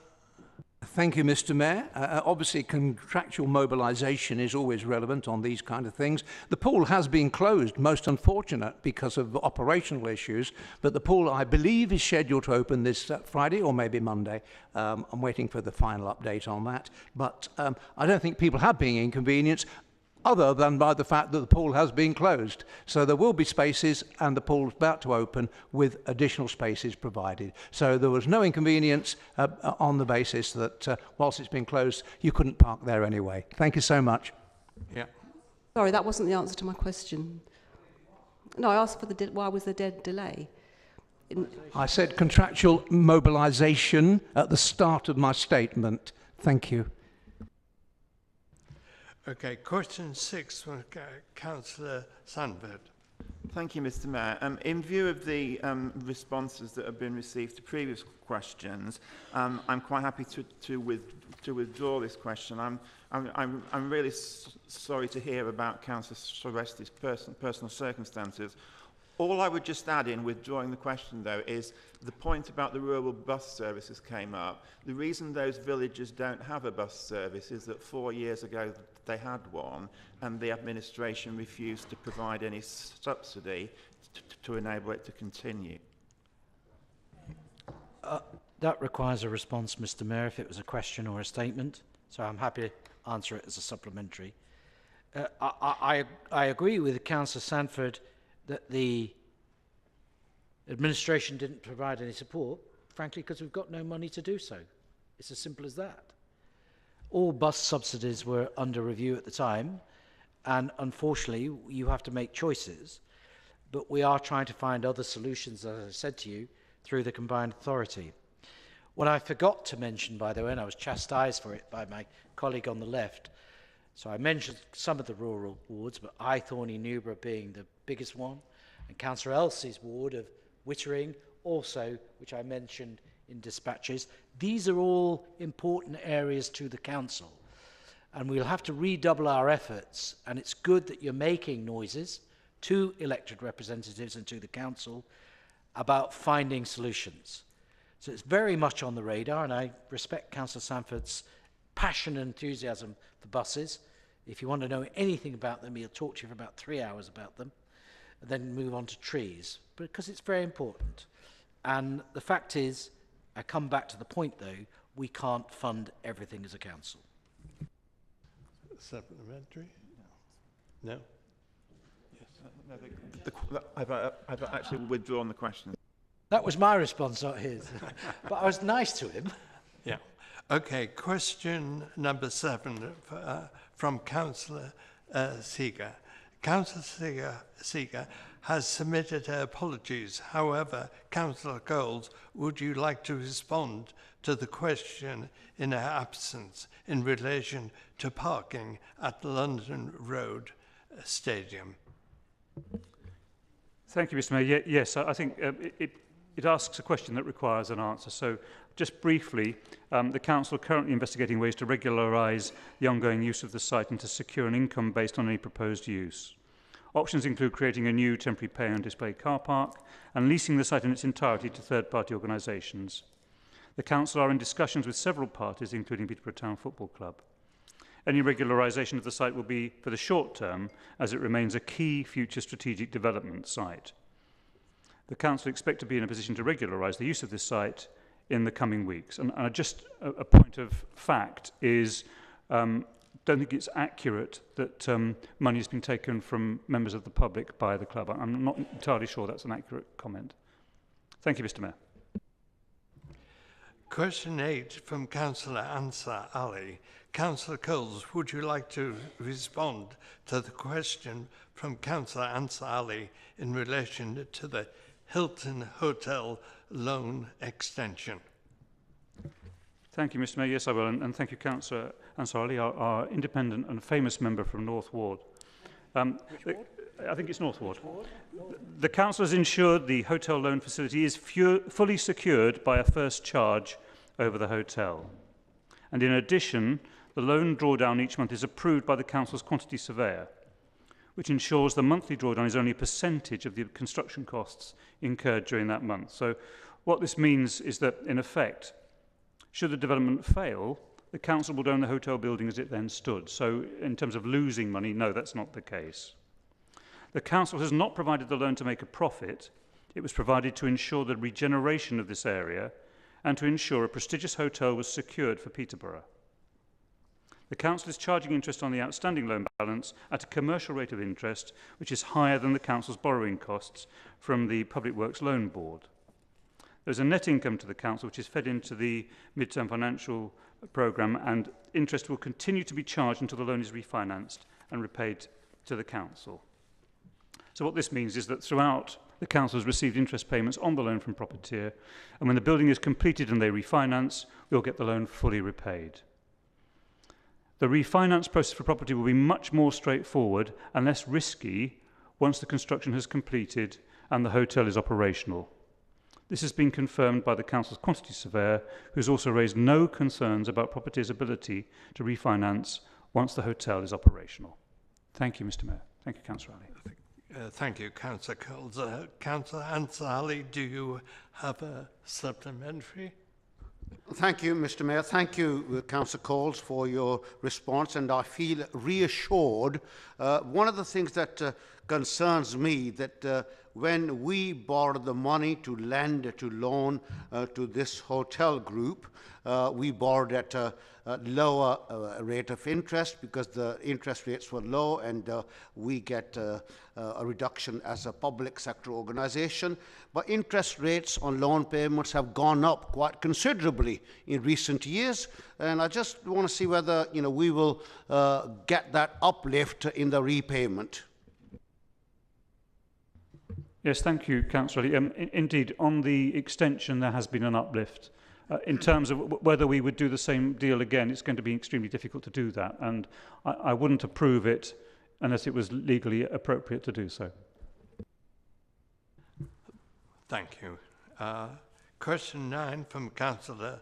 M: Thank you, Mr. Mayor. Obviously, contractual mobilisation is always relevant on these kind of things. The pool has been closed, most unfortunate, because of operational issues, but the pool, I believe, is scheduled to open this Friday or maybe Monday. I'm waiting for the final update on that. But I don't think people have been inconvenienced, other than by the fact that the pool has been closed. So there will be spaces, and the pool is about to open with additional spaces provided. So there was no inconvenience on the basis that whilst it's been closed, you couldn't park there anyway. Thank you so much.
A: Yeah.
R: Sorry, that wasn't the answer to my question. No, I asked for why was the delay?
M: I said contractual mobilisation at the start of my statement. Thank you.
A: Okay, question 6 from Councillor Sandford.
S: Thank you, Mr. Mayor. In view of the responses that have been received to previous questions, I'm quite happy to withdraw this question. I'm really sorry to hear about Councillor Soresti's personal circumstances. All I would just add in withdrawing the question, though, is the point about the rural bus services came up. The reason those villages don't have a bus service is that 4 years ago they had one, and the administration refused to provide any subsidy to enable it to continue.
E: That requires a response, Mr. Mayor, if it was a question or a statement. So I'm happy answer it as a supplementary. I agree with Councillor Sanford that the administration didn't provide any support, frankly, because we've got no money to do so. It's as simple as that. All bus subsidies were under review at the time, and unfortunately, you have to make choices. But we are trying to find other solutions, as I said to you, through the combined authority. What I forgot to mention, by the way, and I was chastised for it by my colleague on the left, so I mentioned some of the rural wards, but Eyethorny, Newborough being the biggest one, and Councillor Elsie's ward of Wittering also, which I mentioned in dispatches. These are all important areas to the council, and we'll have to redouble our efforts, and it's good that you're making noises to elected representatives and to the council about finding solutions. So it's very much on the radar, and I respect Councillor Sanford's passion and enthusiasm for buses. If you want to know anything about them, he'll talk to you for about 3 hours about them, and then move on to trees, because it's very important. And the fact is, I come back to the point though, we can't fund everything as a council.
A: Supplementary? No?
S: I've actually withdrawn the question.
E: That was my response, not his. But I was nice to him.
A: Yeah. Okay, question number 7 from Councillor Seeger. Councillor Seeger has submitted her apologies. However, Councillor Coles, would you like to respond to the question in her absence in relation to parking at the London Road Stadium?
Q: Thank you, Mr. Mayor. Yes, I think it asks a question that requires an answer. So just briefly, the Council are currently investigating ways to regularise the ongoing use of the site and to secure an income based on any proposed use. Options include creating a new temporary pay and display car park and leasing the site in its entirety to third-party organisations. The Council are in discussions with several parties, including Peterborough Town Football Club. Any regularisation of the site will be for the short term, as it remains a key future strategic development site. The Council expect to be in a position to regularise the use of this site in the coming weeks. And just a point of fact is, don't think it's accurate that money has been taken from members of the public by the club. I'm not entirely sure that's an accurate comment. Thank you, Mr. Mayor.
A: Question 8 from Councillor Ansar Ali. Councillor Coles, would you like to respond to the question from Councillor Ansar Ali in relation to the Hilton Hotel loan extension?
Q: Thank you, Mr. Mayor. Yes, I will. And thank you, Councillor Ansar Ali, our independent and famous member from North Ward. Which ward? I think it's North Ward. The Council has ensured the hotel loan facility is fully secured by a first charge over the hotel. And in addition, the loan drawdown each month is approved by the Council's quantity surveyor, which ensures the monthly drawdown is only a percentage of the construction costs incurred during that month. So what this means is that, in effect, should the development fail, the Council would own the hotel building as it then stood. So in terms of losing money, no, that's not the case. The Council has not provided the loan to make a profit. It was provided to ensure the regeneration of this area and to ensure a prestigious hotel was secured for Peterborough. The Council is charging interest on the outstanding loan balance at a commercial rate of interest, which is higher than the Council's borrowing costs from the Public Works Loan Board. There's a net income to the Council which is fed into the mid-term financial programme, and interest will continue to be charged until the loan is refinanced and repaid to the Council. So what this means is that throughout, the Council has received interest payments on the loan from Profiteer, and when the building is completed and they refinance, we'll get the loan fully repaid. The refinance process for property will be much more straightforward and less risky once the construction has completed and the hotel is operational. This has been confirmed by the Council's quantity surveyor, who has also raised no concerns about Profiteer's ability to refinance once the hotel is operational. Thank you, Mr. Mayor. Thank you, Councillor Ali.
A: Thank you, Councillor Coles. Councillor Ansar Ali, do you have a supplementary?
P: Thank you, Mr. Mayor. Thank you, Councillor Coles, for your response, and I feel reassured. One of the things that concerns me that when we borrowed the money to lend, to loan to this hotel group, we borrowed at a lower rate of interest because the interest rates were low, and we get a reduction as a public sector organization. But interest rates on loan payments have gone up quite considerably in recent years, and I just want to see whether we will get that uplift in the repayment.
Q: Yes, thank you, Councillor Ali. Indeed, on the extension, there has been an uplift. In terms of whether we would do the same deal again, it's going to be extremely difficult to do that, and I wouldn't approve it unless it was legally appropriate to do so.
A: Thank you. Question 9 from Councillor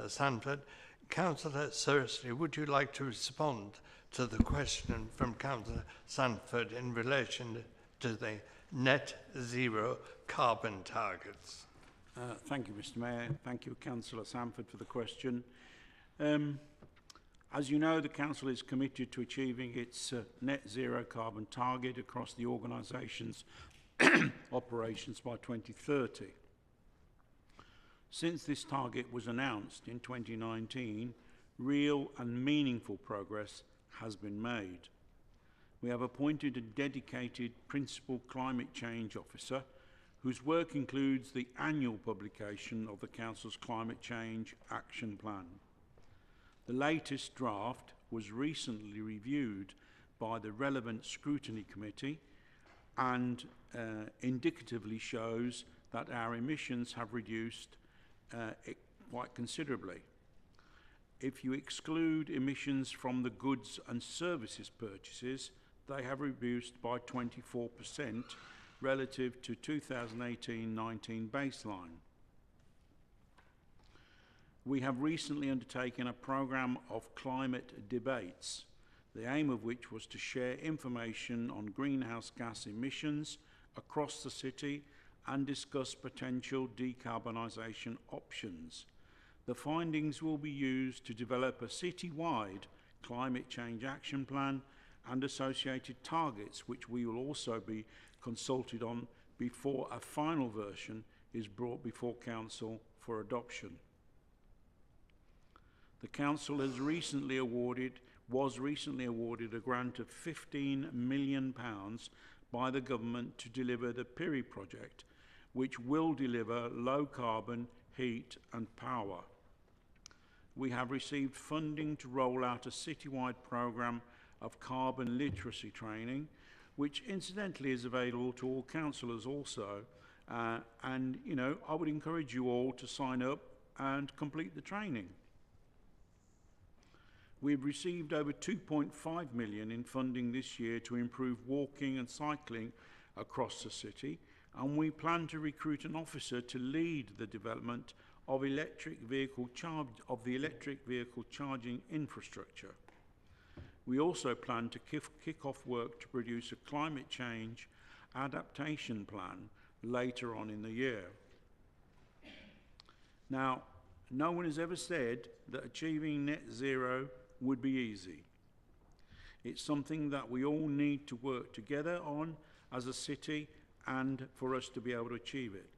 A: Sanford. Councillor Sursley, would you like to respond to the question from Councillor Sanford in relation to the net zero carbon targets?
T: Thank you, Mr. Mayor. Thank you, Councillor Sanford, for the question. As you know, the Council is committed to achieving its net zero carbon target across the organisation's operations by 2030. Since this target was announced in 2019, real and meaningful progress has been made. We have appointed a dedicated principal climate change officer whose work includes the annual publication of the Council's Climate Change Action Plan. The latest draft was recently reviewed by the relevant scrutiny committee and indicatively shows that our emissions have reduced quite considerably. If you exclude emissions from the goods and services purchases, they have reduced by 24% relative to 2018-19 baseline. We have recently undertaken a programme of climate debates, the aim of which was to share information on greenhouse gas emissions across the city and discuss potential decarbonisation options. The findings will be used to develop a city-wide climate change action plan and associated targets, which we will also be consulted on before a final version is brought before Council for adoption. The Council was recently awarded a grant of £15 million by the Government to deliver the Piri project, which will deliver low carbon heat and power. We have received funding to roll out a citywide programme of carbon literacy training, which incidentally is available to all councillors also. And, I would encourage you all to sign up and complete the training. We've received over £2.5 million in funding this year to improve walking and cycling across the city, and we plan to recruit an officer to lead the development of the electric vehicle charging infrastructure. We also plan to kick off work to produce a climate change adaptation plan later on in the year. Now, no one has ever said that achieving net zero would be easy. It's something that we all need to work together on as a city and for us to be able to achieve it.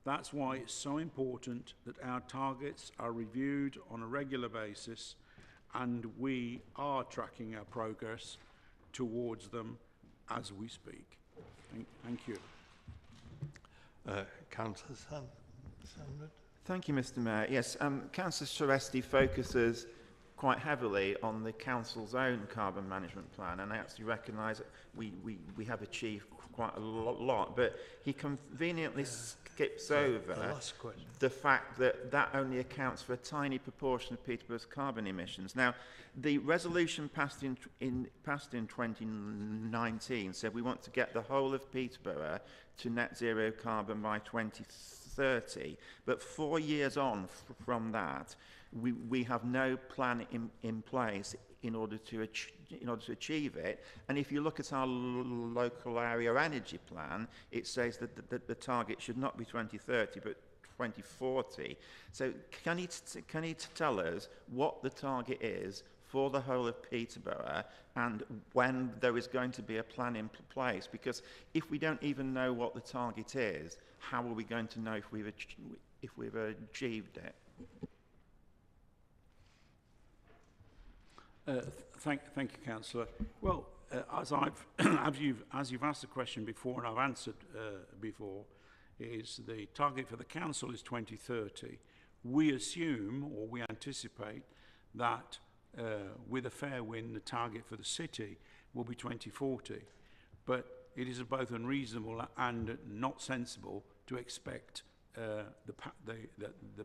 T: That's why it's so important that our targets are reviewed on a regular basis and we are tracking our progress towards them as we speak. Thank you.
A: Councillor Sandwood.
S: Thank you, Mr. Mayor. Yes, Councillor Suresti focuses quite heavily on the Council's own carbon management plan, and I actually recognise that we have achieved quite a lot, but he conveniently skips over the fact that that only accounts for a tiny proportion of Peterborough's carbon emissions. Now, the resolution passed in 2019 said we want to get the whole of Peterborough to net zero carbon by 2030, but 4 years on from that, we have no plan in place in order to achieve it. And if you look at our local area energy plan, it says that the target should not be 2030 but 2040. So can you tell us what the target is for the whole of Peterborough, and when there is going to be a plan in place. Because if we don't even know what the target is, how are we going to know if we've achieved it?
T: Thank you, Councillor. Well, as you've asked the question before, and I've answered before, is the target for the council is 2030. We assume, or we anticipate, that with a fair wind, the target for the city will be 2040. But it is both unreasonable and not sensible to expect the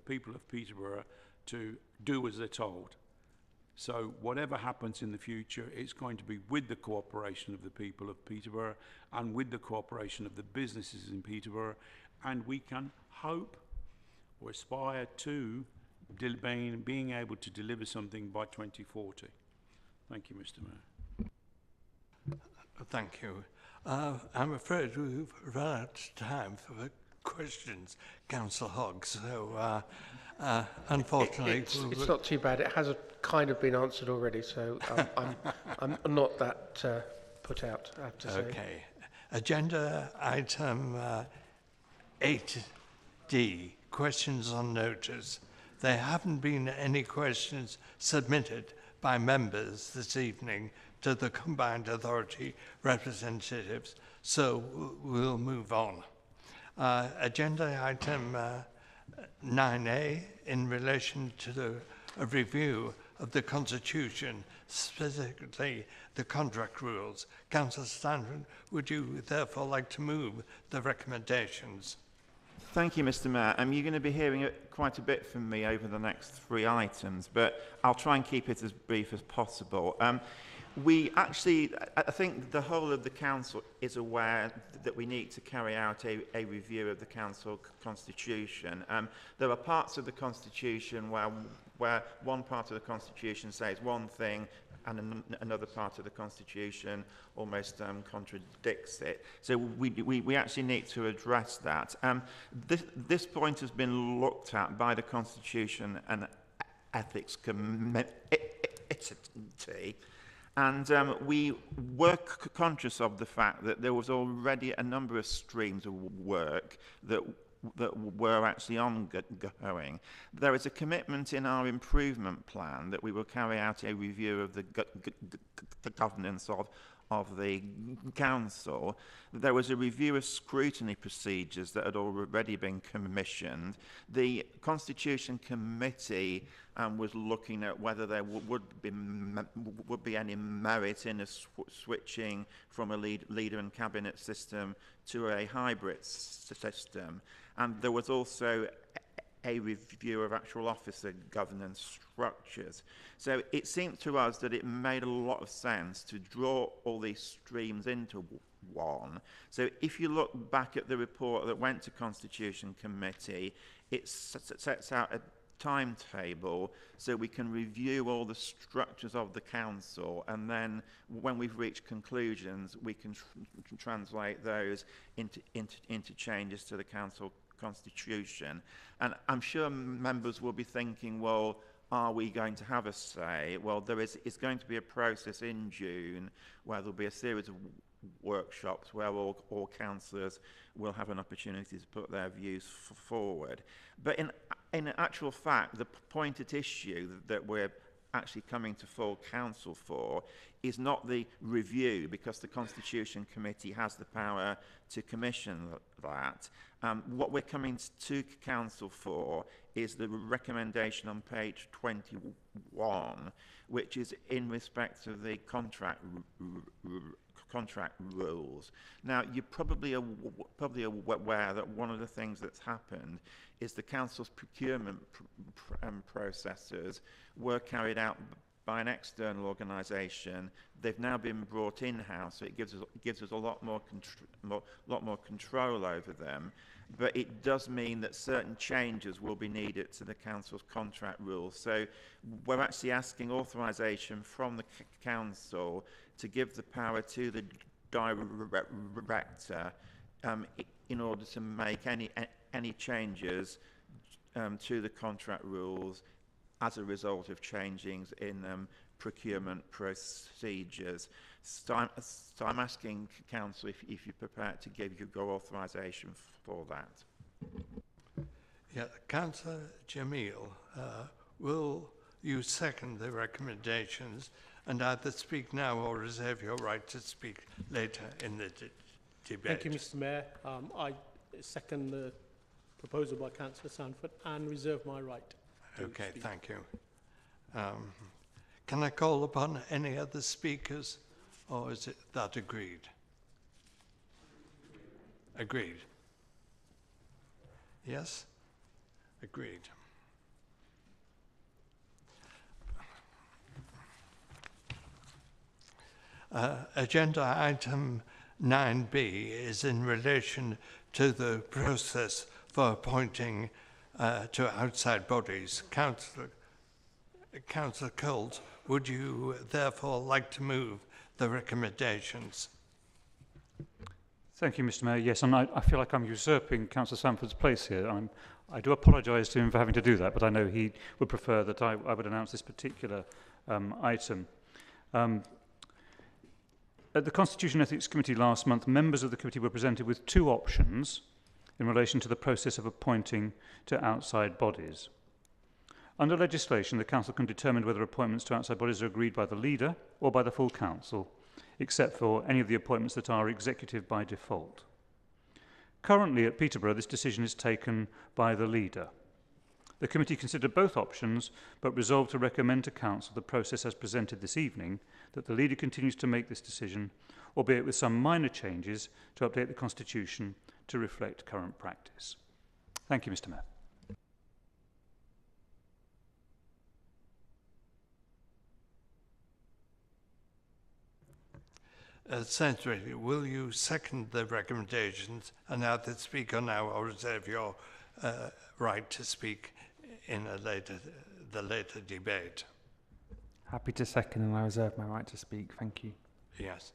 T: people of Peterborough to do as they're told. So whatever happens in the future, it's going to be with the cooperation of the people of Peterborough and with the cooperation of the businesses in Peterborough, and we can hope or aspire to being able to deliver something by 2040. Thank you, Mr. Mayor.
A: Thank you. I'm afraid we've run out of time for questions, Councillor Hogg, so unfortunately...
G: It's not too bad. It has kind of been answered already, so I'm not that put out, I have to say.
A: Okay. Agenda item 8D, questions on notice. There haven't been any questions submitted by members this evening to the Combined Authority representatives, so we'll move on. Agenda item 9A, in relation to a review of the Constitution, specifically the contract rules. Councillor Stanton, would you therefore like to move the recommendations?
S: Thank you, Mr. Mayor. You're going to be hearing quite a bit from me over the next 3 items, but I'll try and keep it as brief as possible. I think the whole of the council is aware that we need to carry out a review of the council constitution. There are parts of the constitution where one part of the constitution says one thing and another part of the constitution almost contradicts it. So we actually need to address that. This point has been looked at by the Constitution and Ethics Committee, and we were conscious of the fact that there was already a number of streams of work that were actually ongoing. There is a commitment in our improvement plan that we will carry out a review of the governance of the council. There was a review of scrutiny procedures that had already been commissioned. The Constitution Committee was looking at whether there would be any merit in switching from a leader and cabinet system to a hybrid system. And there was also a review of actual officer governance structures. So it seemed to us that it made a lot of sense to draw all these streams into one. So if you look back at the report that went to Constitution Committee, it sets out a timetable so we can review all the structures of the council, and then when we've reached conclusions we can translate those into changes to the council constitution. And I'm sure members will be thinking, well, are we going to have a say? Well, it's going to be a process in June where there'll be a series of workshops where all councillors will have an opportunity to put their views forward. But in actual fact, the point at issue that we're actually coming to full council for is not the review, because the Constitution Committee has the power to commission that. What we're coming to council for is the recommendation on page 21, which is in respect of the contract rules. Now, you're probably aware that one of the things that's happened is the council's procurement processes were carried out by an external organisation. They've now been brought in-house, so it gives us a lot more control over them. But it does mean that certain changes will be needed to the council's contract rules. So we're actually asking authorisation from the council to give the power to the director in order to make any changes to the contract rules as a result of changes in procurement procedures. So I'm asking Council if you're prepared to give your authorisation for that.
A: Yeah, Councillor Jamil, will you second the recommendations and either speak now or reserve your right to speak later in the debate?
L: Thank you, Mr. Mayor. I second the proposal by Councillor Sanford and reserve my right.
A: Okay, thank you. Can I call upon any other speakers, or is it that agreed? Agreed. Yes? Agreed. Agenda item 9B is in relation to the process for appointing to outside bodies. Councillor Colt, would you therefore like to move the recommendations?
Q: Thank you, Mr. Mayor. Yes, and I feel like I'm usurping Councillor Sanford's place here. I do apologise to him for having to do that, but I know he would prefer that I would announce this particular item. At the Constitution and Ethics Committee last month, members of the committee were presented with two options in relation to the process of appointing to outside bodies. Under legislation, the Council can determine whether appointments to outside bodies are agreed by the leader or by the full Council, except for any of the appointments that are executive by default. Currently at Peterborough, this decision is taken by the leader. The committee considered both options, but resolved to recommend to Council the process as presented this evening, that the leader continues to make this decision, albeit with some minor changes to update the Constitution to reflect current practice. Thank you, Mr. Mayor.
A: Secretary, will you second the recommendations and either speak on now or reserve your right to speak in the later debate?
U: Happy to second, and I reserve my right to speak. Thank you.
A: Yes.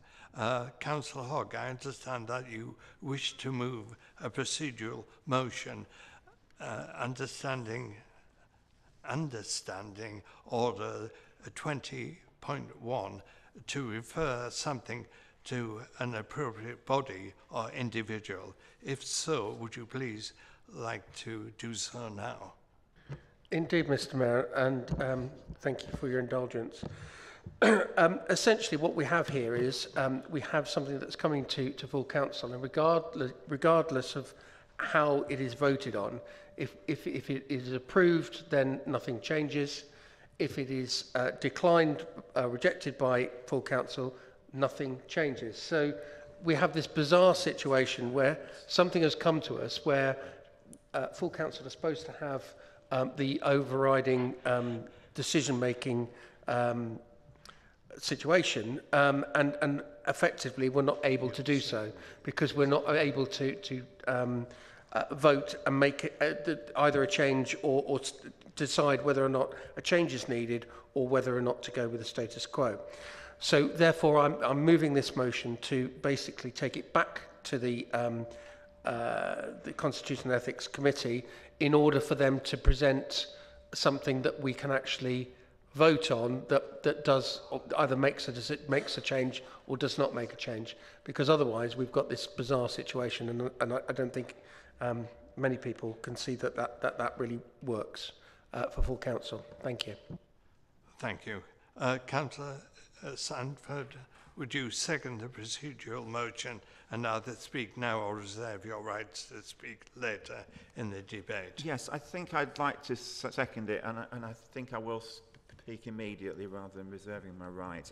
A: Councillor Hogg, I understand that you wish to move a procedural motion understanding order 20.1 to refer something to an appropriate body or individual. If so, would you please like to do so now?
G: Indeed, Mr. Mayor, and thank you for your indulgence. Essentially, what we have here is we have something that's coming to full council, and regardless of how it is voted on, if it is approved, then nothing changes. If it is declined, rejected by full council, nothing changes. So we have this bizarre situation where something has come to us where full council are supposed to have the overriding decision-making situation, and effectively we're not able to do so because we're not able to vote and make either a change or decide whether or not a change is needed or whether or not to go with the status quo. So therefore I'm moving this motion to basically take it back to the Constitution and Ethics Committee in order for them to present something that we can actually vote on that does either makes a change or does not make a change, because otherwise we've got this bizarre situation, and I don't think many people can see that really works for full council. Thank you.
A: Thank you. Councillor Sanford, would you second the procedural motion and either speak now or reserve your rights to speak later in the debate?
S: Yes, I think I'd like to second it, and I think I will speak immediately rather than reserving my rights.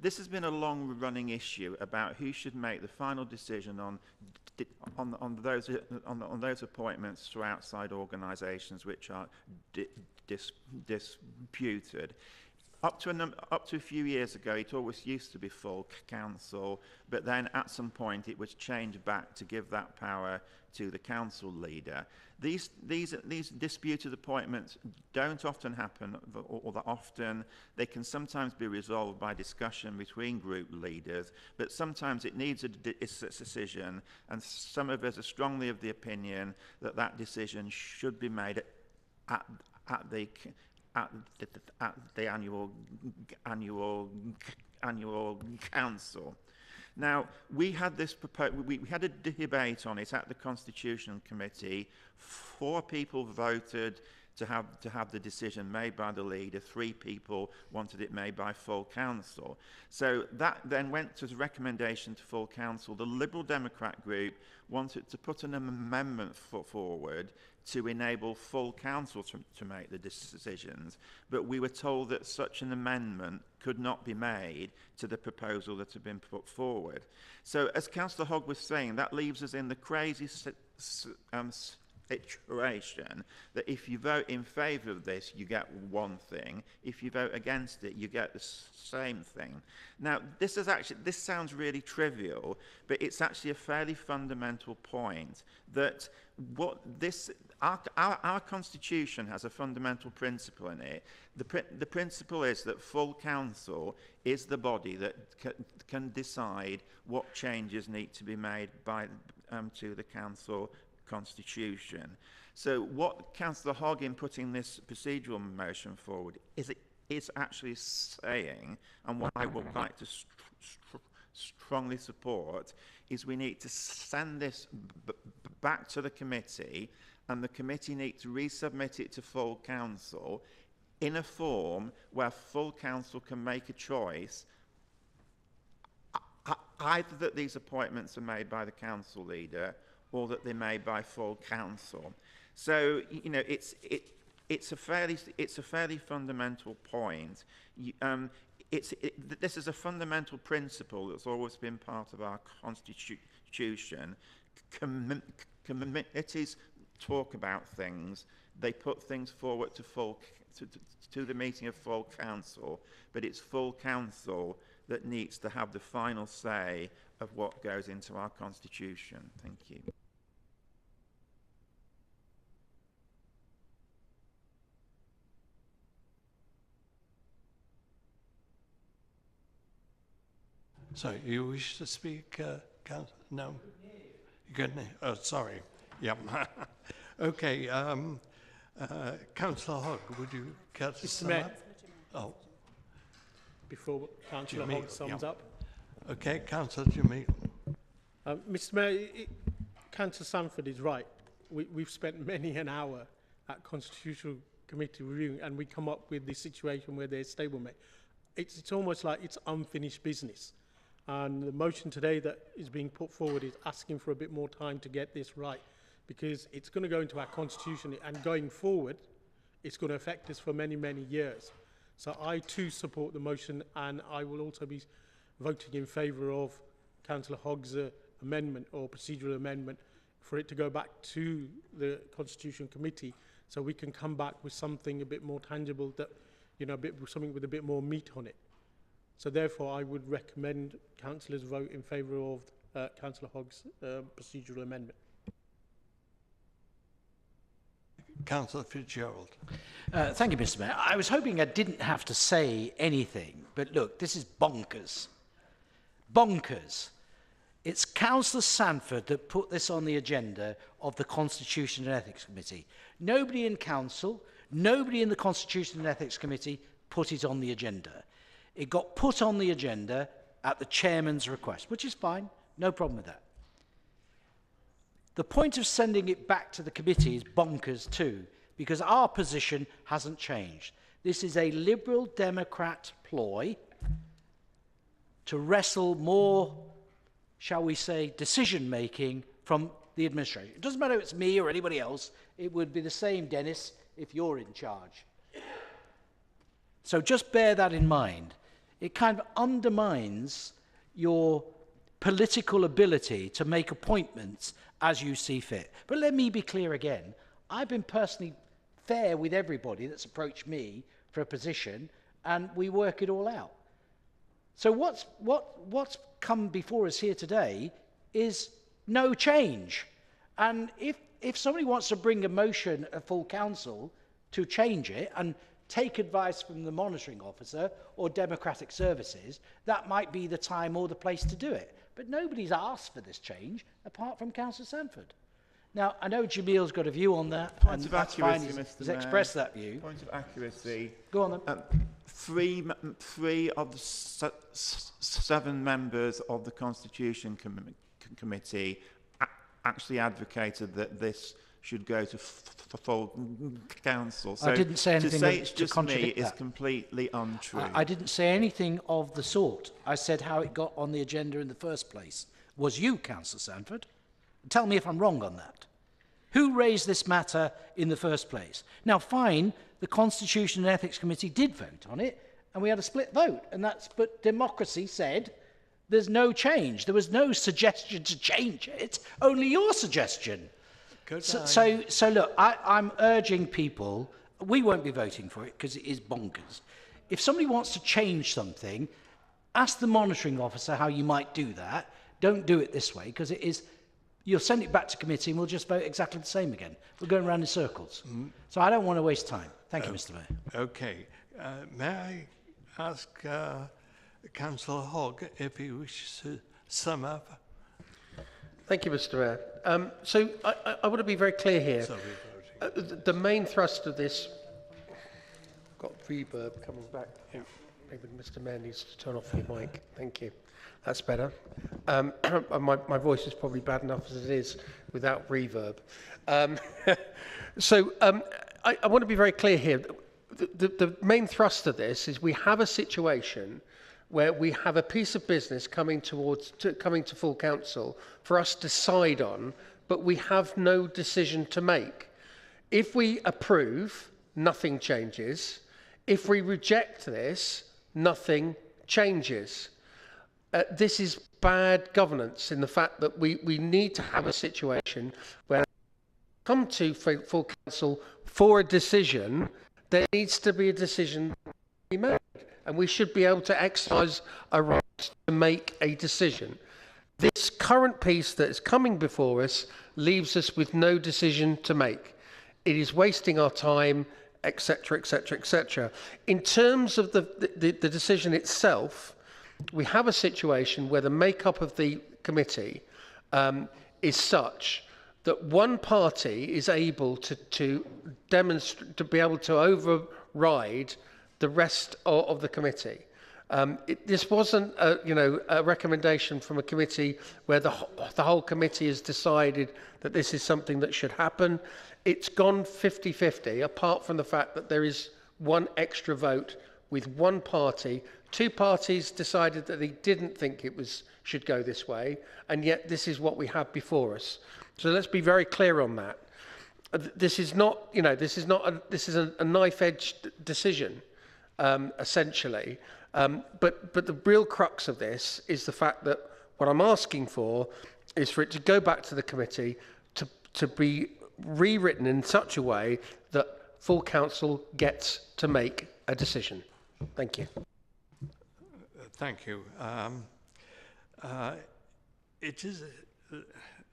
S: This has been a long-running issue about who should make the final decision on those appointments to outside organisations which are disputed. Up to a few years ago, it always used to be full council, but then at some point it was changed back to give that power to the council leader. These disputed appointments don't often happen, or that often. They can sometimes be resolved by discussion between group leaders, but sometimes it needs a decision, and some of us are strongly of the opinion that that decision should be made at the annual council. Now, we had a debate on it at the Constitutional Committee. 4 people voted to have the decision made by the leader. 3 people wanted it made by full council. So that then went to the recommendation to full council. The Liberal Democrat group wanted to put an amendment forward to enable full council to make the decisions, but we were told that such an amendment could not be made to the proposal that had been put forward. So as Councillor Hogg was saying, that leaves us in the crazy situation that if you vote in favour of this, you get one thing. If you vote against it, you get the same thing. Now, this sounds really trivial, but it's actually a fairly fundamental point that our Constitution has a fundamental principle in it. The principle is that full council is the body that can decide what changes need to be made to the council constitution. So what Councillor Hogg, in putting this procedural motion forward, is actually saying, and what I would like to strongly support, is we need to send this back to the committee, and the committee needs to resubmit it to full council in a form where full council can make a choice, either that these appointments are made by the council leader or that they're made by full council. So, you know, it's a fairly fundamental point. This is a fundamental principle that's always been part of our Constitution. Committees talk about things. They put things forward to the meeting of full council, but it's full council that needs to have the final say of what goes into our Constitution. Thank you.
A: So you wish to speak, no? You good? Oh, sorry. Yep. Okay. Councillor Hogg, would you care to sum up? Oh.
B: Before Councillor Hogg sums up.
A: Okay, Councillor Jamil.
B: Mr. Mayor, Councillor Sanford is right. We've spent many an hour at Constitutional Committee reviewing, and we come up with this situation where there's stablemate. It's almost like it's unfinished business. And the motion today that is being put forward is asking for a bit more time to get this right, because it's going to go into our Constitution, and going forward, it's going to affect us for many, many years. So I too support the motion, and I will also be voting in favour of Councillor Hogg's amendment or procedural amendment for it to go back to the Constitution Committee, so we can come back with something a bit more tangible, that, you know, something with a bit more meat on it. So therefore, I would recommend councillors vote in favour of Councillor Hogg's procedural amendment.
A: Councillor Fitzgerald.
E: Thank you, Mr. Mayor. I was hoping I didn't have to say anything, but look, this is bonkers. Bonkers. It's Councillor Sanford that put this on the agenda of the Constitution and Ethics Committee. Nobody in Council, nobody in the Constitution and Ethics Committee put it on the agenda. It got put on the agenda at the chairman's request, which is fine, no problem with that. The point of sending it back to the committee is bonkers too, because our position hasn't changed. This is a Liberal Democrat ploy to wrestle more, shall we say, decision-making from the administration. It doesn't matter if it's me or anybody else. It would be the same, Dennis, if you're in charge. So just bear that in mind. It kind of undermines your political ability to make appointments as you see fit. But let me be clear again. I've been personally fair with everybody that's approached me for a position, and we work it all out. So what's come before us here today is no change. And if somebody wants to bring a motion at full council to change it and take advice from the monitoring officer or democratic services, that might be the time or the place to do it. But nobody's asked for this change apart from Councillor Sanford. Now, I know Jamil's got a view on that,
S: Point
E: and
S: of
E: that's
S: accuracy,
E: fine.
S: Mr.
E: He's
S: Mayor.
E: expressed that view.
S: Point of accuracy.
E: Go on then.
S: Three of the seven members of the Constitution Committee actually advocated that this should go to full council. So
E: I didn't say anything
S: to say
E: to
S: it's just me
E: contradict
S: is
E: that.
S: completely untrue.
E: I didn't say anything of the sort. I said how it got on the agenda in the first place. Was you, Councillor Sanford? Tell me if I'm wrong on that. Who raised this matter in the first place? Now, fine, the Constitution and Ethics Committee did vote on it, and we had a split vote. But democracy said there's no change. There was no suggestion to change it, only your suggestion. So look, I'm urging people, we won't be voting for it because it is bonkers. If somebody wants to change something, ask the monitoring officer how you might do that. Don't do it this way, because it is, you'll send it back to committee and we'll just vote exactly the same again. We're going around in circles. So I don't want to waste time. Thank you, Mr. Mayor.
A: Okay. May I ask Councillor Hogg if he wishes to sum up?
G: Thank you, Mr. Mayor. So I want to be very clear here. The main thrust of this... Got reverb coming back. Yeah. Maybe Mr. Mayor needs to turn off your mic. Thank you. That's better. My voice is probably bad enough as it is without reverb. I want to be very clear here. The main thrust of this is we have a situation where we have a piece of business coming to full council for us to decide on, but we have no decision to make. If we approve, nothing changes. If we reject this, nothing changes. This is bad governance in the fact that we need to have a situation where we come to full council for a decision, there needs to be a decision to be made. And we should be able to exercise a right to make a decision. This current piece that is coming before us leaves us with no decision to make. It is wasting our time, etc., etc., etc. In terms of the decision itself, we have a situation where the makeup of the committee is such that one party is able to demonstrate, to be able to override the rest of the committee. This wasn't a recommendation from a committee where the whole committee has decided that this is something that should happen. It's gone 50-50, apart from the fact that there is one extra vote with one party. Two parties decided that they didn't think it should go this way, and yet this is what we have before us. So let's be very clear on that. This is not, this is a knife-edged decision. Essentially. But the real crux of this is the fact that what I'm asking for is for it to go back to the committee to be rewritten in such a way that full council gets to make a decision. Thank you.
A: Thank you.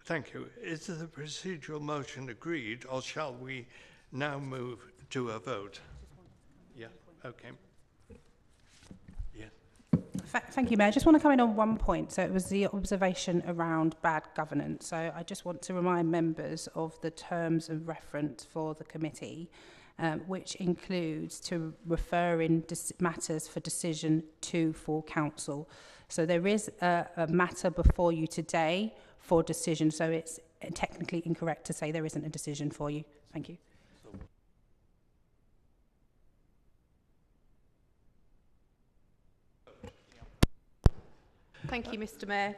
A: Thank you. Is the procedural motion agreed, or shall we now move to a vote? Yeah, okay. Yeah.
D: Thank you, Mayor. I just want to come in on one point. So it was the observation around bad governance. So I just want to remind members of the terms of reference for the committee, which includes to refer in matters for decision to full council. So there is a matter before you today for decision. So it's technically incorrect to say there isn't a decision for you. Thank you.
C: Thank you, Mr. Mayor.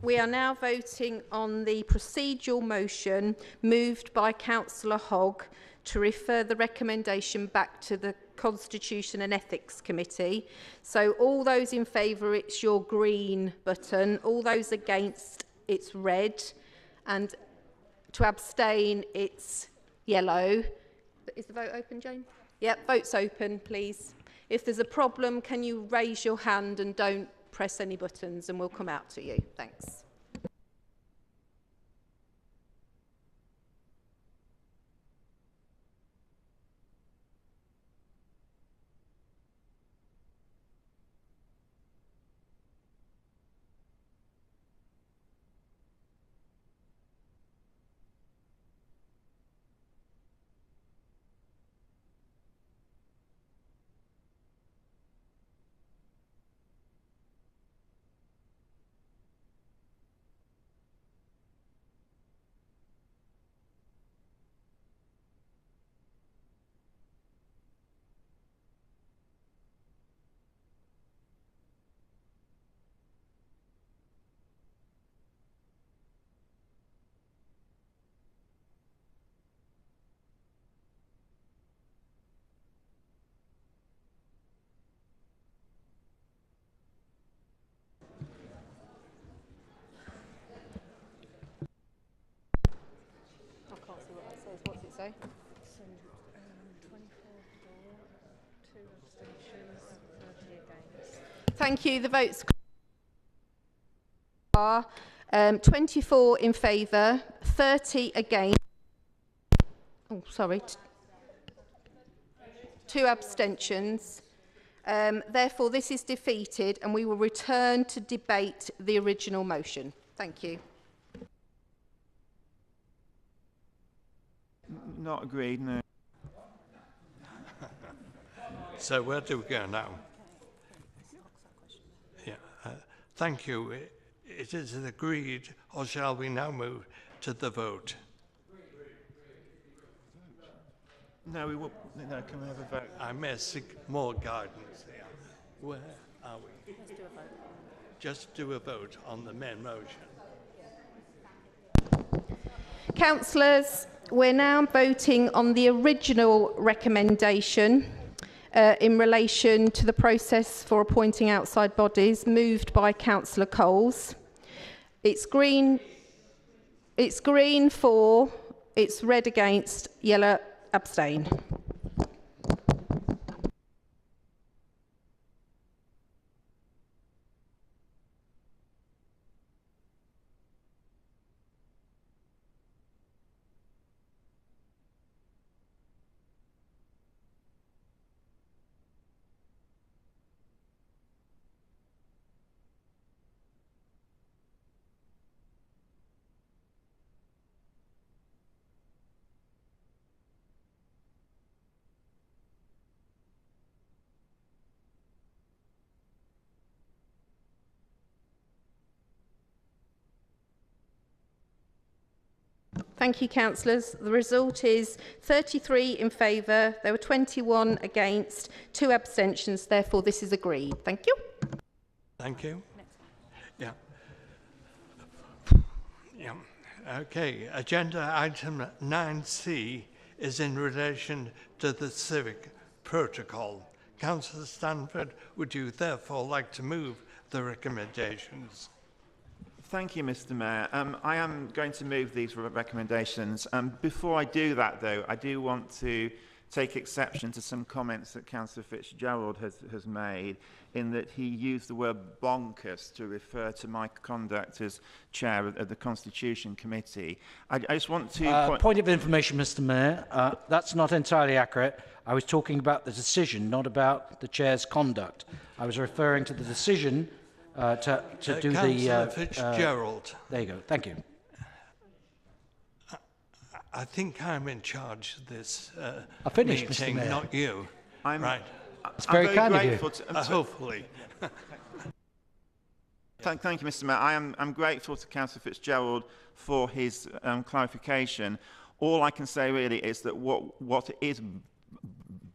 C: We are now voting on the procedural motion moved by Councillor Hogg to refer the recommendation back to the Constitution and Ethics Committee. So all those in favour, it's your green button. All those against, it's red. And to abstain, it's yellow. Is the vote open, Jane? Yep, vote's open, please. If there's a problem, can you raise your hand and don't press any buttons, and we'll come out to you. Thanks. so. Thank you. The votes are 24 in favour, 30 against. Oh, sorry. 2 abstentions. Therefore, this is defeated and we will return to debate the original motion. Thank you.
S: Not agreed, no.
A: So where do we go now? Yeah, thank you. It is agreed, or shall we now move to the vote?
S: No, we will. No, can we have a vote?
A: I may seek more guidance here. Where are we?
C: Let's do a vote.
A: Just do a vote on the main motion.
C: Councillors, we're now voting on the original recommendation in relation to the process for appointing outside bodies, moved by Councillor Coles. It's green for, it's red against, yellow abstain. Thank you, councillors. The result is 33 in favour. There were 21 against, 2 abstentions. Therefore, this is agreed. Thank you.
A: Thank you. Yeah. Yeah. Okay. Agenda item 9C is in relation to the civic protocol. Councillor Stanford, would you therefore like to move the recommendations?
S: Thank you, Mr. Mayor. I am going to move these recommendations. Before I do that, though, I do want to take exception to some comments that Councillor Fitzgerald has made, in that he used the word bonkers to refer to my conduct as chair of the Constitution Committee. I just want to...
E: Point of information, Mr. Mayor. That's not entirely accurate. I was talking about the decision, not about the chair's conduct. I was referring to the decision to do
A: Councillor
E: the...
A: Fitzgerald.
E: There you go. Thank you.
A: I think I'm in charge of this
E: I finished,
A: meeting,
E: Mr. Mayor.
A: not you. Right.
E: It's very kind of you.
A: Hopefully.
S: Thank you, Mr. Mayor. I'm grateful to Councillor Fitzgerald for his clarification. All I can say really is that what is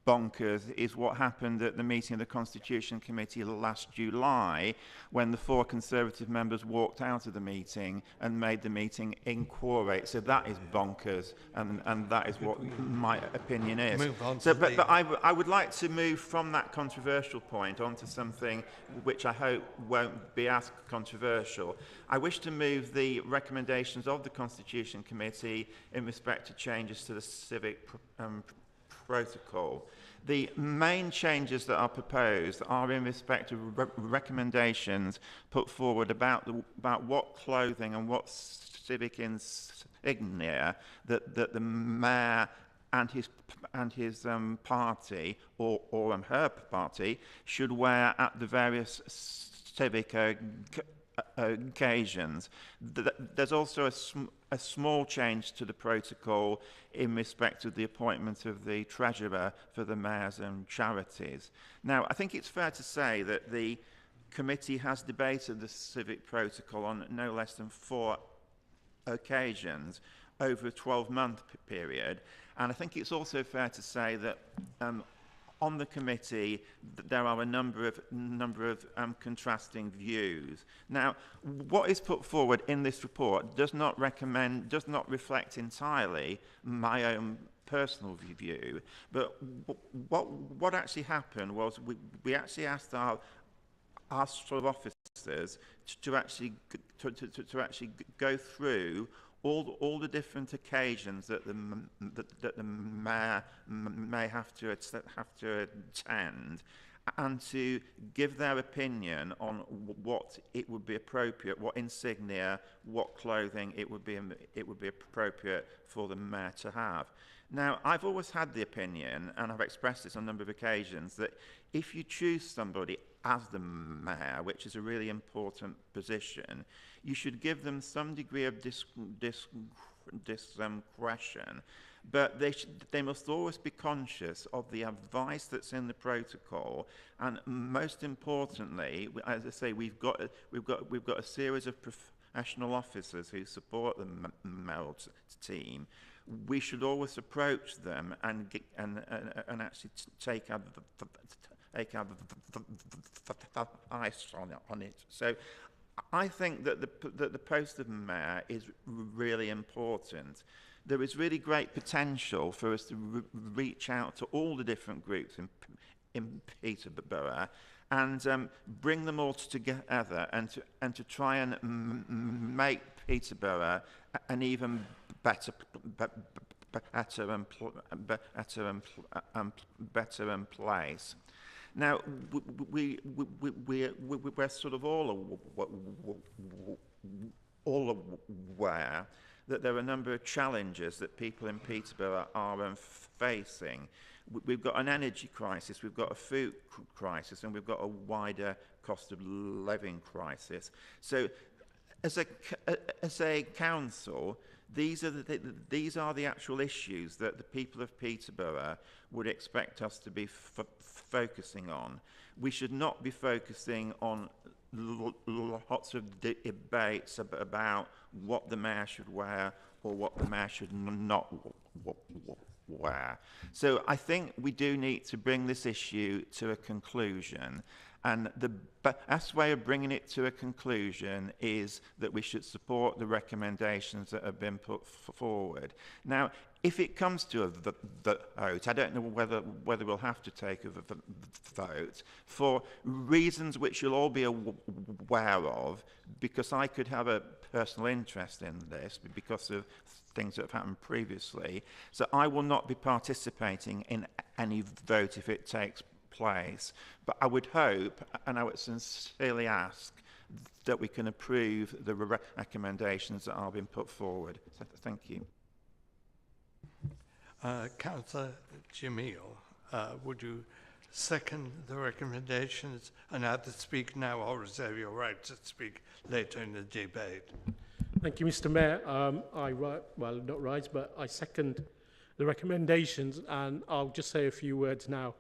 S: bonkers is what happened at the meeting of the Constitution Committee last July, when the 4 Conservative members walked out of the meeting and made the meeting inquirate. So that is bonkers, and that is what my opinion is.
A: Move on
S: so,
A: to
S: but I would like to move from that controversial point onto something which I hope won't be as controversial. I wish to move the recommendations of the Constitution Committee in respect to changes to the civic protocol. The main changes that are proposed are in respect of recommendations put forward about what clothing and what civic insignia that the mayor and his party or her party should wear at the various civic occasions. There's also a small change to the protocol in respect of the appointment of the treasurer for the mayors and charities. Now, I think it's fair to say that the committee has debated the civic protocol on no less than 4 occasions over a 12-month period, and I think it's also fair to say that on the committee, there are a number of contrasting views. Now, what is put forward in this report does not reflect entirely my own personal view, but what actually happened was we actually asked our sort of officers to actually go through all the different occasions that the mayor may have to attend, and to give their opinion on what it would be appropriate, what insignia, what clothing it would be appropriate for the mayor to have. Now, I've always had the opinion, and I've expressed this on a number of occasions, that if you choose somebody as the mayor, which is a really important position, you should give them some degree of discretion, but they must always be conscious of the advice that's in the protocol, and most importantly, as I say, we've got a series of professional officers who support the mail team. We should always approach them and actually take advice on it. So I think that the post of mayor is really important. There is really great potential for us to reach out to all the different groups in Peterborough and bring them all together and to try and make Peterborough an even better place. Now, we're sort of all aware that there are a number of challenges that people in Peterborough are facing. We've got an energy crisis, we've got a food crisis, and we've got a wider cost of living crisis. So, as a council, these are the actual issues that the people of Peterborough would expect us to be focusing on. We should not be focusing on lots of debates about what the mayor should wear or what the mayor should not wear. So I think we do need to bring this issue to a conclusion. And the best way of bringing it to a conclusion is that we should support the recommendations that have been put forward. Now, if it comes to a vote, I don't know whether we'll have to take a vote for reasons which you'll all be aware of, because I could have a personal interest in this because of things that have happened previously. So I will not be participating in any vote if it takes place, but I would hope, and I would sincerely ask, that we can approve the recommendations that are being put forward. So thank you.
A: Councillor Jamil, would you second the recommendations and either speak now or reserve your right to speak later in the debate?
B: Thank you, Mr. Mayor. I second the recommendations, and I'll just say a few words now.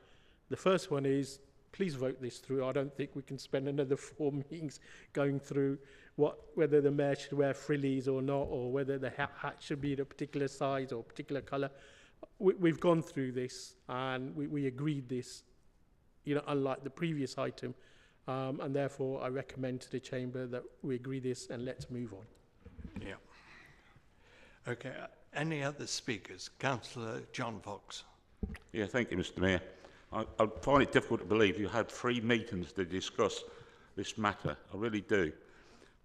B: The first one is, please vote this through. I don't think we can spend another 4 meetings going through whether the mayor should wear frillies or not, or whether the hat should be in a particular size or particular colour. We've gone through this, and we agreed this, unlike the previous item, and therefore I recommend to the Chamber that we agree this and let's move on.
A: Yeah. Okay. Any other speakers? Councillor John Fox.
N: Yeah, thank you, Mr. Mayor. I find it difficult to believe you had 3 meetings to discuss this matter. I really do.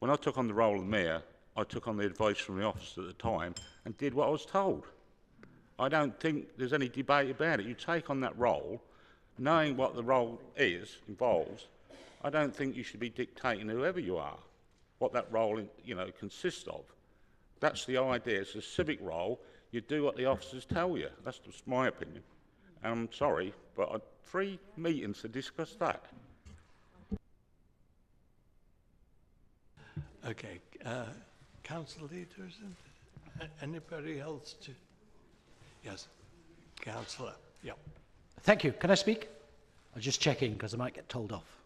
N: When I took on the role of mayor, I took on the advice from the office at the time and did what I was told. I don't think there's any debate about it. You take on that role, knowing what the role involves. I don't think you should be dictating whoever you are what that role, consists of. That's the idea. It's a civic role. You do what the officers tell you. That's just my opinion. And I'm sorry, but 3 meetings to discuss that.
A: Okay. Council leaders, anybody else to? Yes. Councillor. Yep.
E: Thank you. Can I speak? I'll just check in because I might get told off.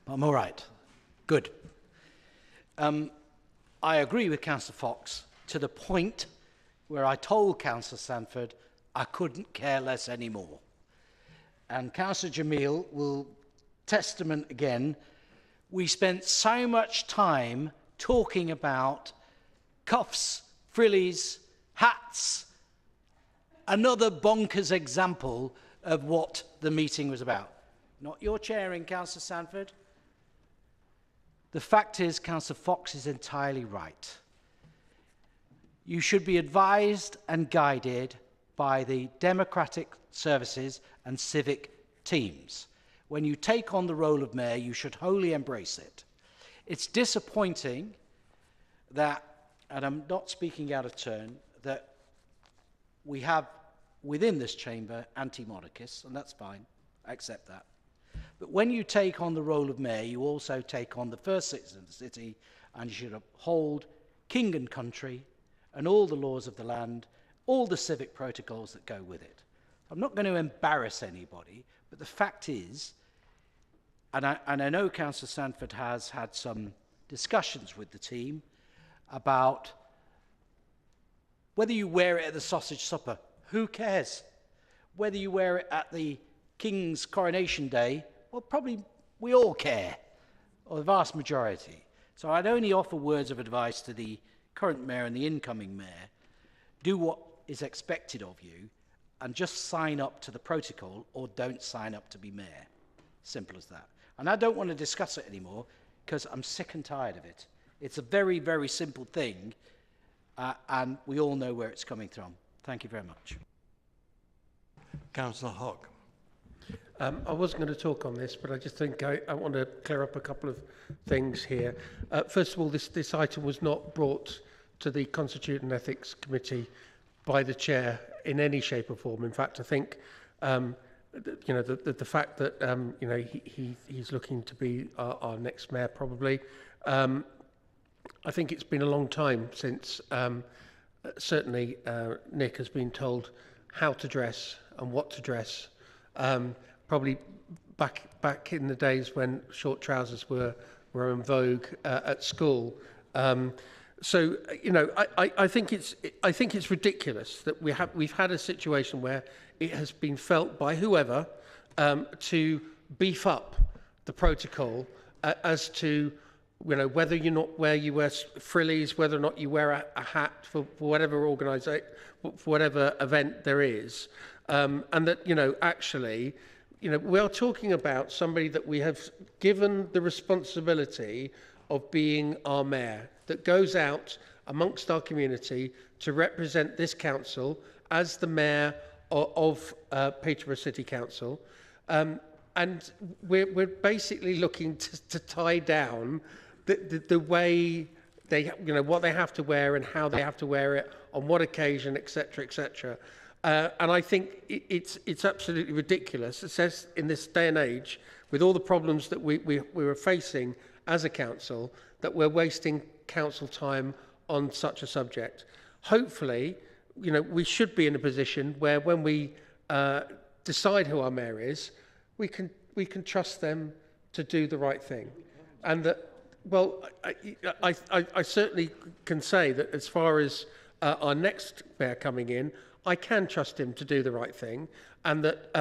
E: But I'm all right. Good. I agree with Councillor Fox to the point where I told Councillor Sanford I couldn't care less anymore. And Councillor Jamil will testament again, we spent so much time talking about cuffs, frillies, hats, another bonkers example of what the meeting was about. Not your chairing, Councillor Sanford. The fact is, Councillor Fox is entirely right. You should be advised and guided by the democratic services and civic teams. When you take on the role of mayor, you should wholly embrace it. It's disappointing that, and I'm not speaking out of turn, that we have within this chamber anti-monarchists, and that's fine, I accept that. But when you take on the role of mayor, you also take on the first citizen of the city, and you should uphold king and country and all the laws of the land, all the civic protocols that go with it. I'm not going to embarrass anybody, but the fact is, and I know Councillor Sanford has had some discussions with the team about whether you wear it at the sausage supper, who cares? Whether you wear it at the King's coronation day, well, probably we all care, or the vast majority. So I'd only offer words of advice to the current mayor and the incoming mayor. Do what is expected of you and just sign up to the protocol, or don't sign up to be mayor. Simple as that. And I don't want to discuss it anymore because I'm sick and tired of it. It's a very, very simple thing, and we all know where it's coming from. Thank you very much.
A: Councillor Hogg.
G: I wasn't going to talk on this, but I just think I want to clear up a couple of things here. First of all, this item was not brought to the Constitution and Ethics Committee by the chair in any shape or form. In fact, I think you know, the fact that you know, he's looking to be our next mayor probably. I think it's been a long time since certainly Nick has been told how to dress and what to dress. Probably back in the days when short trousers were in vogue at school. So you know, I think it's ridiculous that we've had a situation where it has been felt by whoever to beef up the protocol as to, you know, whether you wear frillies, whether or not you wear a hat for whatever organisation, for whatever event there is, and that, you know, actually, you know, we are talking about somebody that we have given the responsibility of being our mayor, that goes out amongst our community to represent this council as the mayor of Peterborough City Council, and we're basically looking to tie down the way they, you know, what they have to wear and how they have to wear it, on what occasion, etc., etc. And I think it's absolutely ridiculous. It says in this day and age, with all the problems that we're facing as a council, that we're wasting council time on such a subject. Hopefully, you know, we should be in a position where when we decide who our mayor is, we can trust them to do the right thing. And that, well, I certainly can say that as far as our next mayor coming in, I can trust him to do the right thing, and that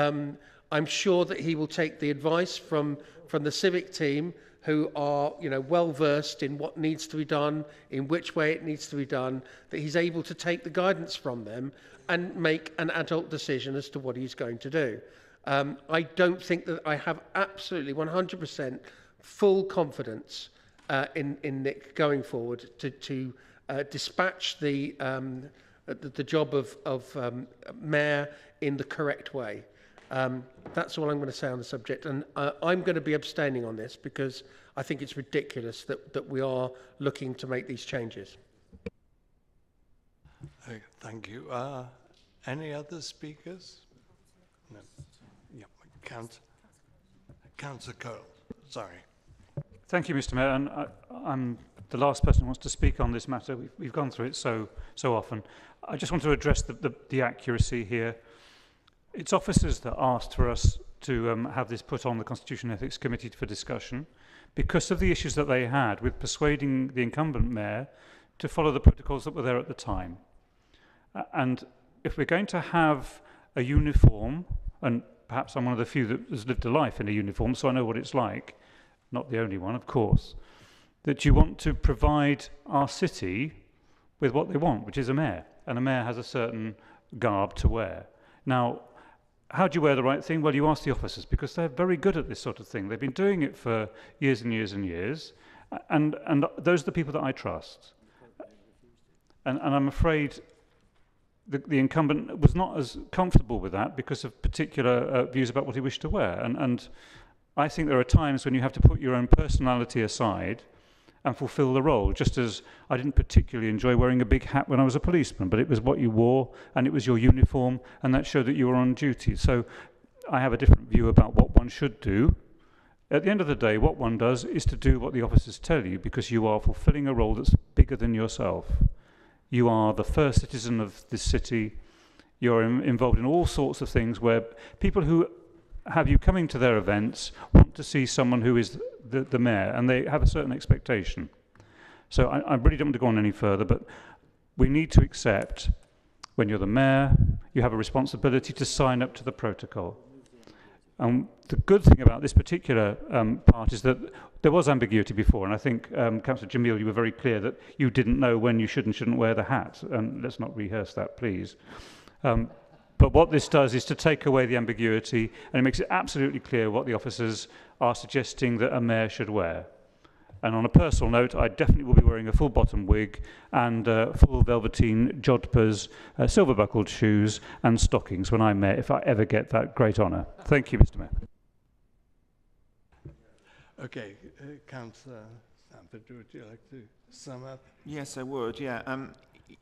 G: I'm sure that he will take the advice from the civic team, who are, you know, well versed in what needs to be done, in which way it needs to be done, that he's able to take the guidance from them and make an adult decision as to what he's going to do. I don't think that I have absolutely 100% full confidence in Nick going forward to dispatch the job of mayor in the correct way. That's all I'm going to say on the subject, and I'm going to be abstaining on this because I think it's ridiculous that we are looking to make these changes.
A: Thank you. Any other speakers? No. Yeah, Councillor Cole. Sorry.
Q: Thank you, Mr. Mayor. And I'm the last person who wants to speak on this matter. We've gone through it so often. I just want to address the accuracy here. It's officers that asked for us to have this put on the Constitution and Ethics Committee for discussion because of the issues that they had with persuading the incumbent mayor to follow the protocols that were there at the time. And if we're going to have a uniform, and perhaps I'm one of the few that has lived a life in a uniform, so I know what it's like, not the only one, of course, that you want to provide our city with what they want, which is a mayor. And a mayor has a certain garb to wear. Now, how do you wear the right thing? Well, you ask the officers, because they're very good at this sort of thing. They've been doing it for years and years and years, And those are the people that I trust. And I'm afraid the incumbent was not as comfortable with that because of particular views about what he wished to wear. And I think there are times when you have to put your own personality aside and fulfill the role, just as I didn't particularly enjoy wearing a big hat when I was a policeman, but it was what you wore and it was your uniform, and that showed that you were on duty. So I have a different view about what one should do. At the end of the day, what one does is to do what the officers tell you, because you are fulfilling a role that's bigger than yourself. You are the first citizen of this city. You're involved in all sorts of things where people who have you coming to their events want to see someone who is the mayor, and they have a certain expectation. So I really don't want to go on any further, but we need to accept when you're the mayor, you have a responsibility to sign up to the protocol. The good thing about this particular part is that there was ambiguity before, and I think, Councillor Jamil, you were very clear that you didn't know when you should and shouldn't wear the hat, and let's not rehearse that, please. But what this does is to take away the ambiguity, and it makes it absolutely clear what the officers are suggesting that a mayor should wear. And on a personal note, I definitely will be wearing a full-bottom wig and full velveteen jodhpurs, silver-buckled shoes and stockings when I'm mayor, if I ever get that great honour. Thank you, Mr. Mayor.
A: Okay, Councillor Sanford, would you like to sum up?
S: Yes, I would, yeah.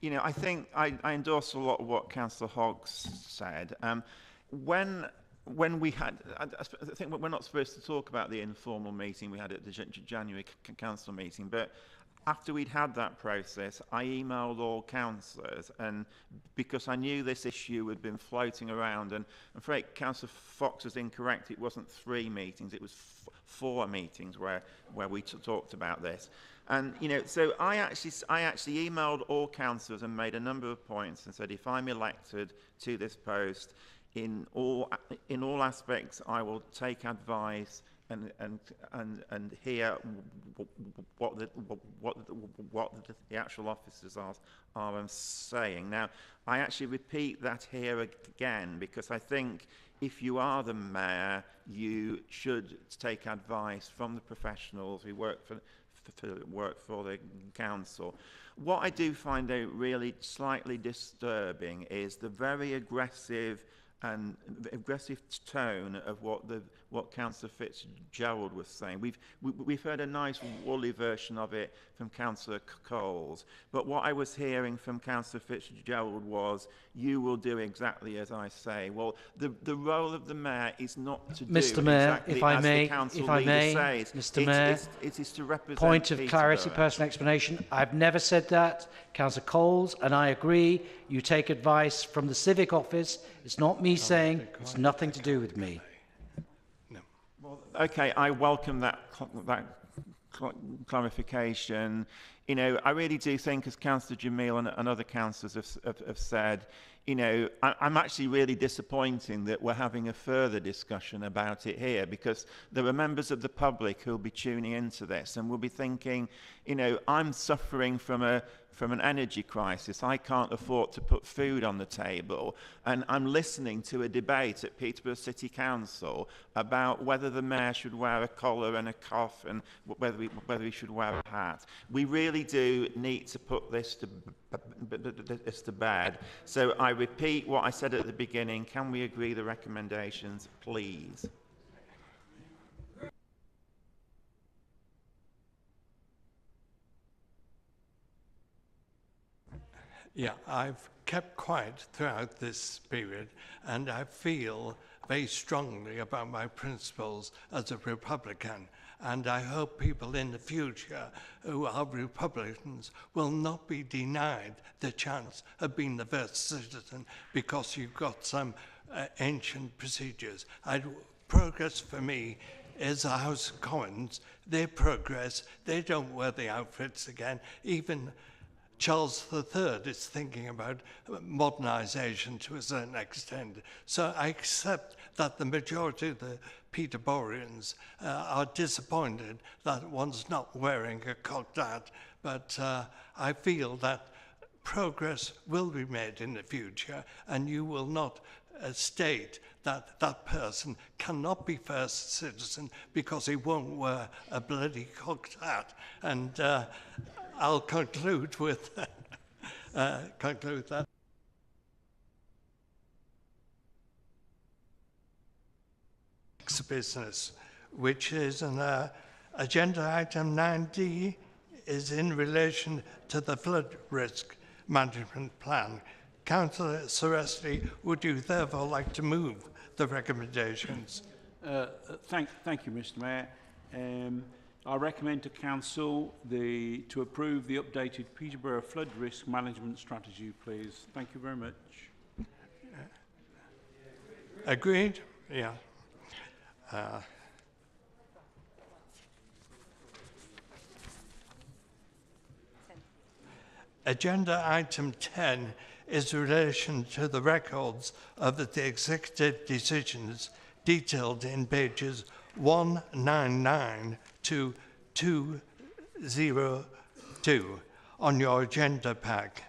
S: You know, I think I endorse a lot of what Councillor Hoggs said. When we had, I think we're not supposed to talk about the informal meeting we had at the January council meeting, but after we'd had that process, I emailed all councillors, and because I knew this issue had been floating around, and I'm afraid Councillor Fox was incorrect, it wasn't 3 meetings, it was 4 meetings where we talked about this. And, you know, so I actually emailed all councillors and made a number of points and said, if I'm elected to this post, in all aspects, I will take advice and hear what the actual officers are saying. Now, I actually repeat that here again, because I think if you are the mayor, you should take advice from the professionals who work for the council. What I do find out really slightly disturbing is the very aggressive tone of what Councillor Fitzgerald was saying. We've heard a nice woolly version of it from Councillor Coles, but what I was hearing from Councillor Fitzgerald was, you will do exactly as I say. Well, the role of the mayor is not to do
E: Mr. Mayor,
S: exactly
E: if I
S: as
E: may,
S: the council
E: if I
S: leader
E: may,
S: says.
E: Mr. Mayor,
S: it is to represent
E: point of clarity,
S: Peterborough.
E: personal explanation. I've never said that. Councillor Coles, and I agree, you take advice from the civic office. It's not me saying, it's nothing to do with me.
S: Well, okay, I welcome that clarification. You know, I really do think, as Councillor Jamil and other councillors have said, you know, I'm actually really disappointed that we're having a further discussion about it here, because there are members of the public who'll be tuning into this and will be thinking, you know, I'm suffering from an energy crisis. I can't afford to put food on the table, and I'm listening to a debate at Peterborough City Council about whether the mayor should wear a collar and a cuff, and whether he should wear a hat. We really do need to put this to bed. So I repeat what I said at the beginning. Can we agree the recommendations, please?
A: Yeah, I've kept quiet throughout this period, and I feel very strongly about my principles as a Republican. And I hope people in the future who are Republicans will not be denied the chance of being the first citizen because you've got some ancient procedures. Progress for me is the House of Commons. They progress. They don't wear the outfits again. Even Charles III is thinking about modernisation to a certain extent. So I accept that the majority of the Peterboroughians are disappointed that one's not wearing a cocked hat, but I feel that progress will be made in the future, and you will not state that that person cannot be first citizen because he won't wear a bloody cocked hat. And I'll conclude with conclude that. Next business, which is an agenda item 9D, is in relation to the flood risk management plan. Councillor Seresti, would you therefore like to move the recommendations?
T: Thank you, Mr. Mayor. I recommend to Council to approve the updated Peterborough flood risk management strategy, please. Thank you very much.
A: Agreed? Yeah. Agenda item 10 is in relation to the records of the executive decisions detailed in pages 199 to 202 on your agenda pack.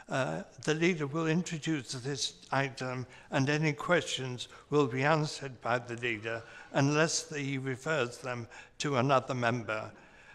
A: The leader will introduce this item and any questions will be answered by the leader unless he refers them to another member.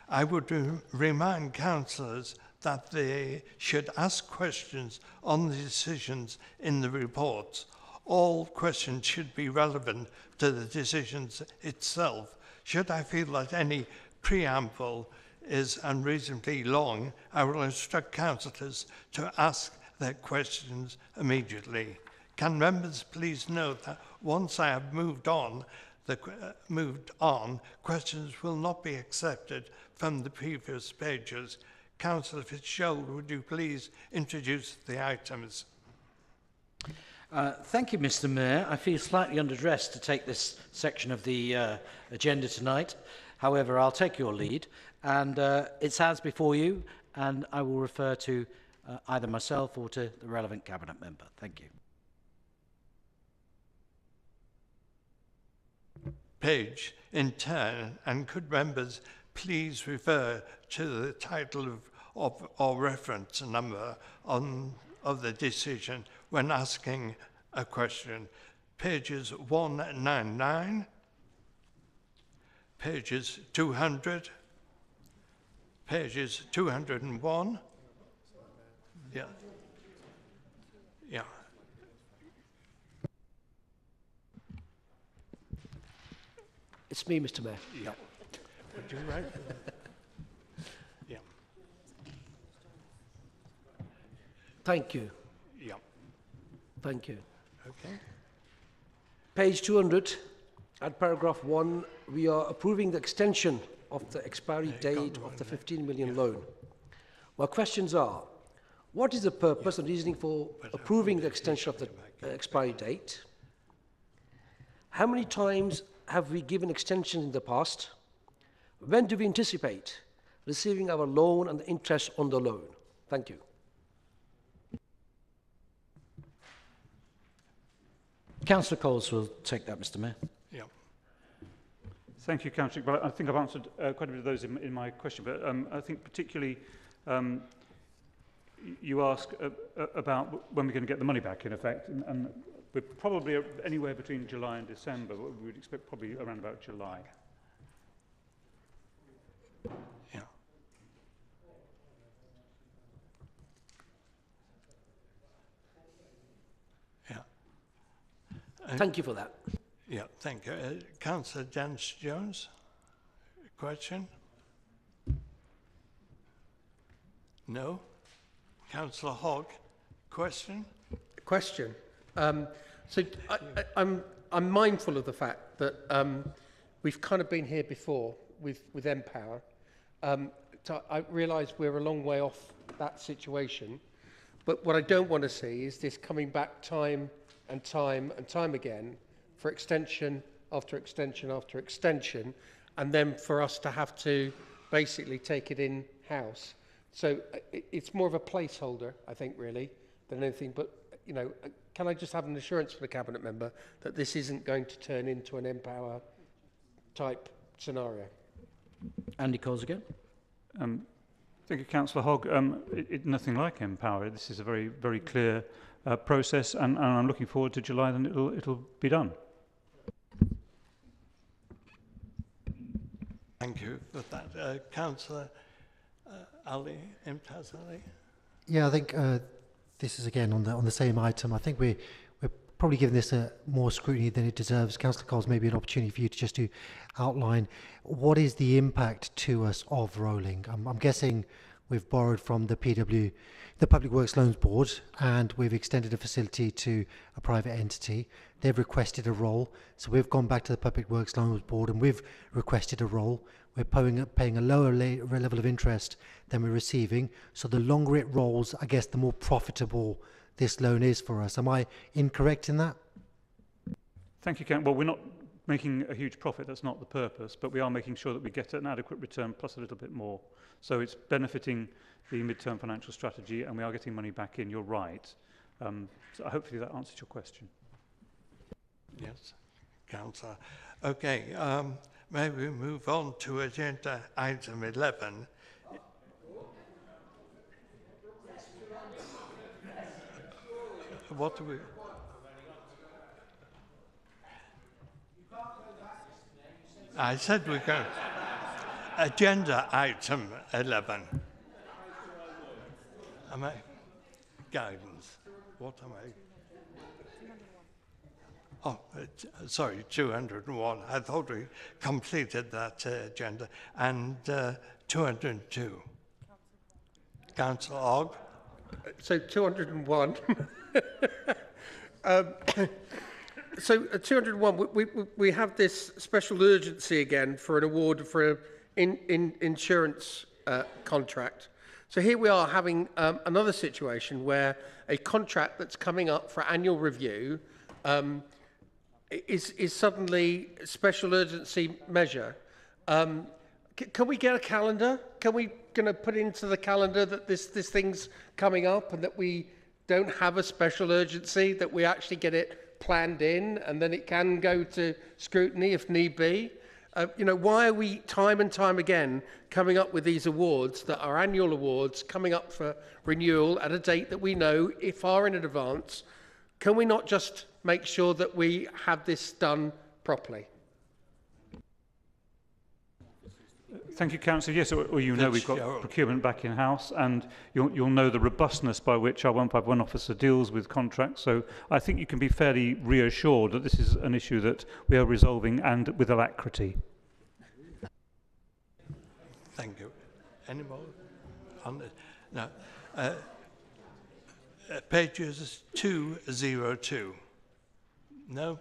A: I would remind councillors that they should ask questions on the decisions in the reports. All questions should be relevant to the decisions itself. Should I feel that any preamble is unreasonably long, I will instruct councillors to ask their questions immediately. Can members please note that once I have moved on, questions will not be accepted from the previous pages. Councillor Fitzgerald, would you please introduce the items?
E: Thank you, Mr. Mayor. I feel slightly underdressed to take this section of the agenda tonight. However, I'll take your lead, and it's as before you, and I will refer to either myself or to the relevant cabinet member. Thank you.
A: Page in turn, and could members please refer to the title of or reference number of the decision when asking a question. Pages 199, pages 200, pages 201. Yeah. Yeah.
H: It's me, Mr. Mayor.
A: Yeah. Would you write? Yeah.
H: Thank you.
A: Yeah.
H: Thank you.
A: Okay.
H: Page 200, at paragraph 1, we are approving the extension of the expiry date of the 15 million loan. My questions are, what is the purpose and reasoning for approving the extension of the expiry date? How many times have we given extensions in the past? When do we anticipate receiving our loan and the interest on the loan? Thank you.
E: Councillor Coles will take that, Mr. Mayor.
A: Yeah.
Q: Thank you, Councillor. But I think I've answered quite a bit of those in my question. But I think particularly you ask about when we're going to get the money back, in effect. And we're probably anywhere between July and December. We would expect probably around about July.
A: Yeah. Yeah.
H: Thank you for that.
A: Yeah, thank you. Councillor Dance-Jones, question? No? Councillor Hogg, question?
G: Question. So I'm mindful of the fact that we've kind of been here before with Empower. So I realise we're a long way off that situation. But what I don't want to see is this coming back time and time and time again for extension after extension after extension, and then for us to have to basically take it in-house. So it's more of a placeholder, I think, really, than anything. But, you know, can I just have an assurance for the Cabinet member that this isn't going to turn into an Empower type scenario?
E: Andy Coles again.
Q: Thank you, Councillor Hogg. Nothing like Empower. This is a very, very clear process, and I'm looking forward to July, then it'll be done.
A: Thank you for that. Councillor Ali, Imtaz Ali.
I: Yeah, I think this is again on the same item. I think we're probably giving this more scrutiny than it deserves. Councillor Coles, maybe an opportunity for you to outline what is the impact to us of rolling. I'm guessing we've borrowed from the Public Works Loans Board, and we've extended a facility to a private entity. They've requested a roll, so we've gone back to the Public Works Loans Board and we've requested a roll. We're paying a lower level of interest than we're receiving, so the longer it rolls, I guess the more profitable this loan is for us. Am I incorrect in that?
Q: Thank you, Ken. Well, we're not making a huge profit. That's not the purpose, but we are making sure that we get an adequate return plus a little bit more. So it's benefiting the mid-term financial strategy, and we are getting money back in. You're right. So hopefully that answers your question.
A: Yes, Councillor. Okay, may we move on to agenda item 11? What do we... I said we go. Agenda item 11. Am I? Guidance. What am I? Oh, sorry, 201. I thought we completed that agenda. And 202. Councillor Ogg.
G: So 201. So 201, we have this special urgency again for an award for an insurance contract. So here we are having another situation where a contract that's coming up for annual review is suddenly a special urgency measure. Can we get a calendar? Can we put into the calendar that this thing's coming up and that we don't have a special urgency, that we actually get it planned in and then it can go to scrutiny if need be? Why are we time and time again coming up with these awards that are annual awards coming up for renewal at a date that we know far in advance? Can we not just make sure that we have this done properly?
Q: Thank you, Councillor. Yes, well, you know we've got procurement back in-house, and you'll know the robustness by which our 151 officer deals with contracts. So I think you can be fairly reassured that this is an issue that we are resolving, and with alacrity.
A: Thank you. Any more on this? No. Pages 202. No?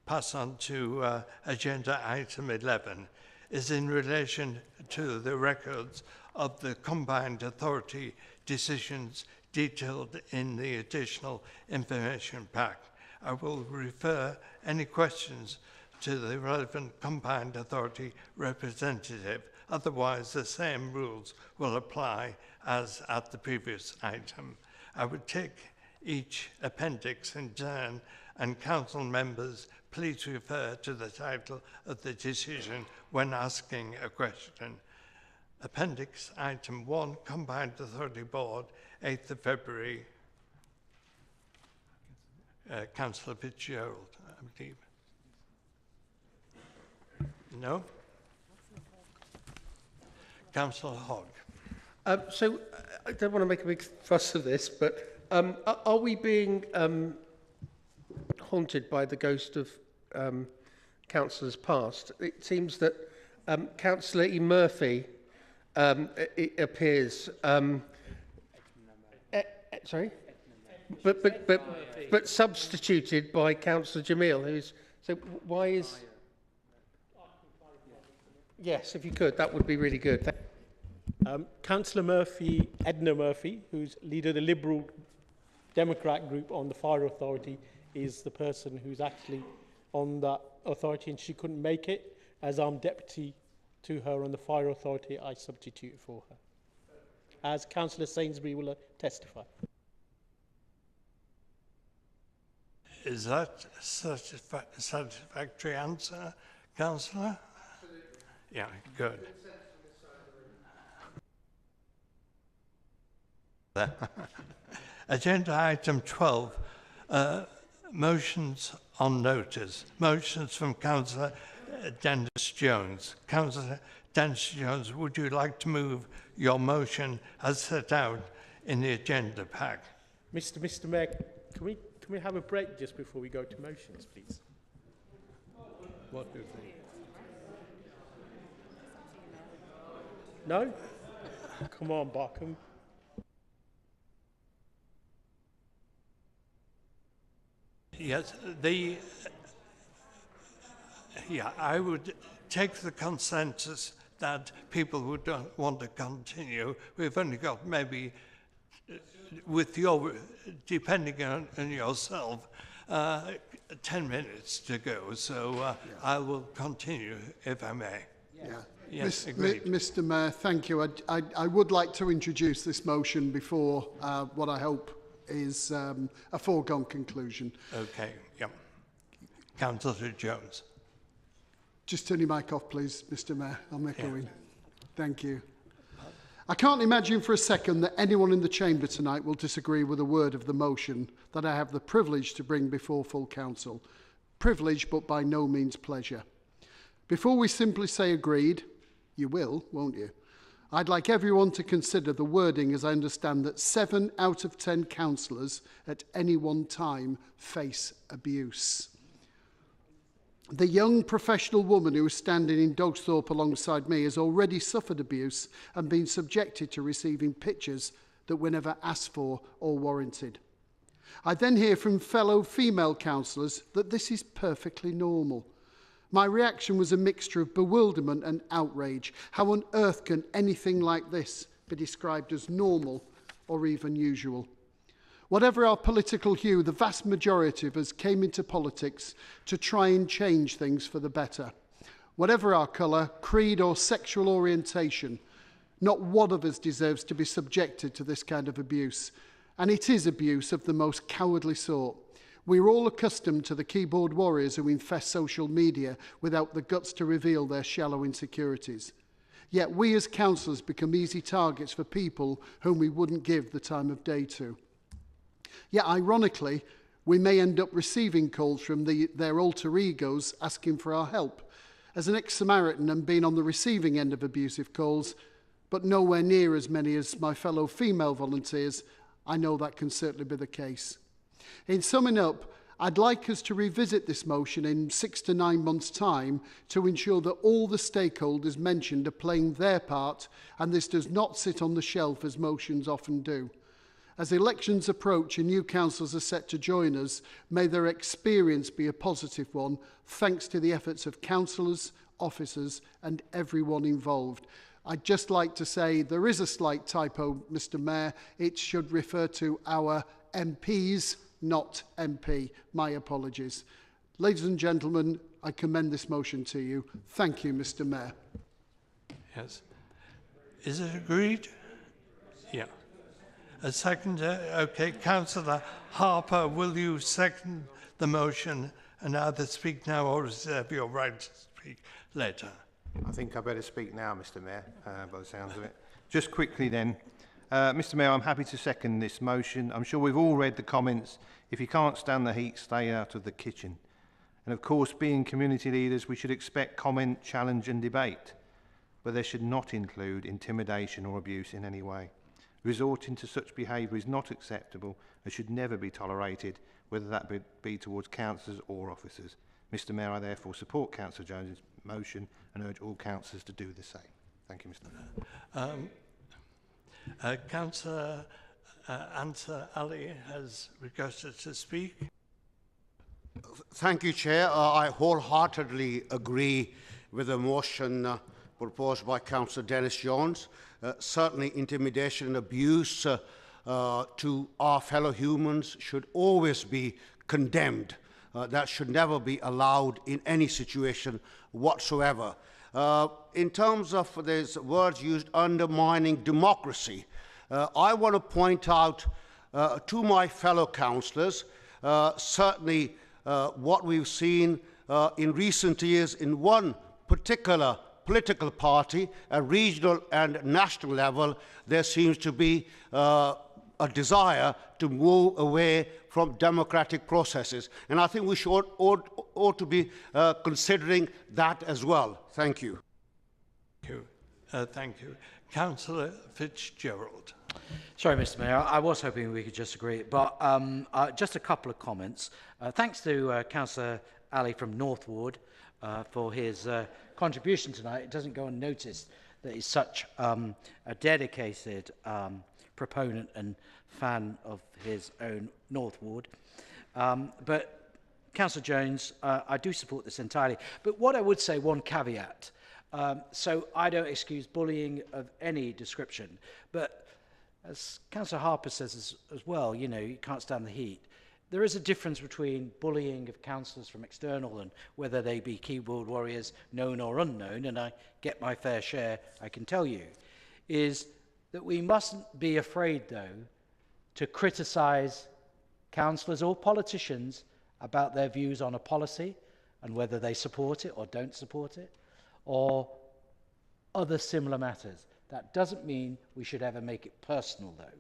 A: Pass on to agenda item 11. Is in relation to the records of the combined authority decisions detailed in the additional information pack. I will refer any questions to the relevant combined authority representative. Otherwise, the same rules will apply as at the previous item. I would take each appendix in turn, and council members, please refer to the title of the decision when asking a question. Appendix item 1, Combined Authority Board, 8th of February. Councillor Fitzgerald, I believe. No? Councillor Hogg.
G: So I don't want to make a big fuss of this, but are we being haunted by the ghost of councillors past? It seems that Councillor E. Murphy it appears. Sorry, but substituted by Councillor Jamil, who's so. Why is? Yes, if you could, that would be really good.
B: Councillor Murphy, Edna Murphy, who's leader of the Liberal Democrat group on the Fire Authority, is the person who's actually on that authority, and she couldn't make it. As I'm deputy to her on the Fire Authority, I substitute for her, as Councillor Sainsbury will testify.
A: Is that a satisfactory answer, Councillor? Yeah, good. Agenda item 12, motions on notice. Motions from Councillor Dennis Jones. Councillor Dennis Jones, would you like to move your motion as set out in the agenda pack?
B: Mr. Mayor, can we have a break just before we go to motions, please? 1, 2, 3. No? Come on, Barkham.
A: Yes, I would take the consensus that people who don't want to continue, we've only got maybe, with your, depending on yourself, 10 minutes to go, so I will continue if I may.
F: Yeah.
A: Yes, agreed.
F: Mr. Mayor, thank you. I would like to introduce this motion before what I hope is a foregone conclusion.
A: Okay, yeah. Councillor Jones.
F: Just turn your mic off, please, Mr. Mayor. I'm echoing. Thank you. I can't imagine for a second that anyone in the chamber tonight will disagree with a word of the motion that I have the privilege to bring before full council. Privilege, but by no means pleasure. Before we simply say agreed, you will, won't you? I'd like everyone to consider the wording as I understand that 7 out of 10 councillors at any one time face abuse. The young professional woman who is standing in Dogsthorpe alongside me has already suffered abuse and been subjected to receiving pictures that were never asked for or warranted. I then hear from fellow female councillors that this is perfectly normal. My reaction was a mixture of bewilderment and outrage. How on earth can anything like this be described as normal or even usual? Whatever our political hue, the vast majority of us came into politics to try and change things for the better. Whatever our colour, creed or sexual orientation, not one of us deserves to be subjected to this kind of abuse. And it is abuse of the most cowardly sort. We're all accustomed to the keyboard warriors who infest social media without the guts to reveal their shallow insecurities. Yet we as councillors become easy targets for people whom we wouldn't give the time of day to. Yet ironically, we may end up receiving calls from their alter egos asking for our help. As an ex-Samaritan and being on the receiving end of abusive calls, but nowhere near as many as my fellow female volunteers, I know that can certainly be the case. In summing up, I'd like us to revisit this motion in 6 to 9 months' time to ensure that all the stakeholders mentioned are playing their part and this does not sit on the shelf as motions often do. As elections approach and new councils are set to join us, may their experience be a positive one, thanks to the efforts of councillors, officers and everyone involved. I'd just like to say there is a slight typo, Mr. Mayor. It should refer to our MPs, not MP. My apologies. Ladies and gentlemen, I commend this motion to you. Thank you, Mr. Mayor.
A: Yes. Is it agreed? Yeah. A second, okay. Councillor Harper, will you second the motion and either speak now or reserve your right to speak later?
O: I think I better speak now, Mr. Mayor, by the sounds of it. Just quickly then, Mr. Mayor, I'm happy to second this motion. I'm sure we've all read the comments. If you can't stand the heat, stay out of the kitchen. And of course, being community leaders, we should expect comment, challenge and debate, but they should not include intimidation or abuse in any way. Resorting to such behaviour is not acceptable and should never be tolerated, whether that be towards councillors or officers. Mr. Mayor, I therefore support Councillor Jones' motion and urge all councillors to do the same. Thank you, Mr. Mayor.
A: Councillor Ansar Ali has requested to speak.
P: Thank you, Chair. I wholeheartedly agree with the motion proposed by Councillor Dennis Jones. Certainly intimidation and abuse to our fellow humans should always be condemned. That should never be allowed in any situation whatsoever. In terms of these words used, undermining democracy, I want to point out to my fellow councillors, certainly what we've seen in recent years in one particular political party, at regional and national level, there seems to be a desire to move away from democratic processes. And I think we should ought to be considering that as well. Thank you.
A: Thank you. Thank you. Councillor Fitzgerald.
E: Sorry, Mr. Mayor, I was hoping we could just agree, but just a couple of comments. Thanks to Councillor Ali from North Ward for his contribution tonight. It doesn't go unnoticed that he's such a dedicated proponent and fan of his own North Ward. But Councillor Jones, I do support this entirely. But what I would say, one caveat, so I don't excuse bullying of any description, but as Councillor Harper says as well, you know, you can't stand the heat. There is a difference between bullying of councillors from external and whether they be keyboard warriors, known or unknown, and I get my fair share, I can tell you, is that we mustn't be afraid, though, to criticise councillors or politicians about their views on a policy and whether they support it or don't support it, or other similar matters. That doesn't mean we should ever make it personal, though.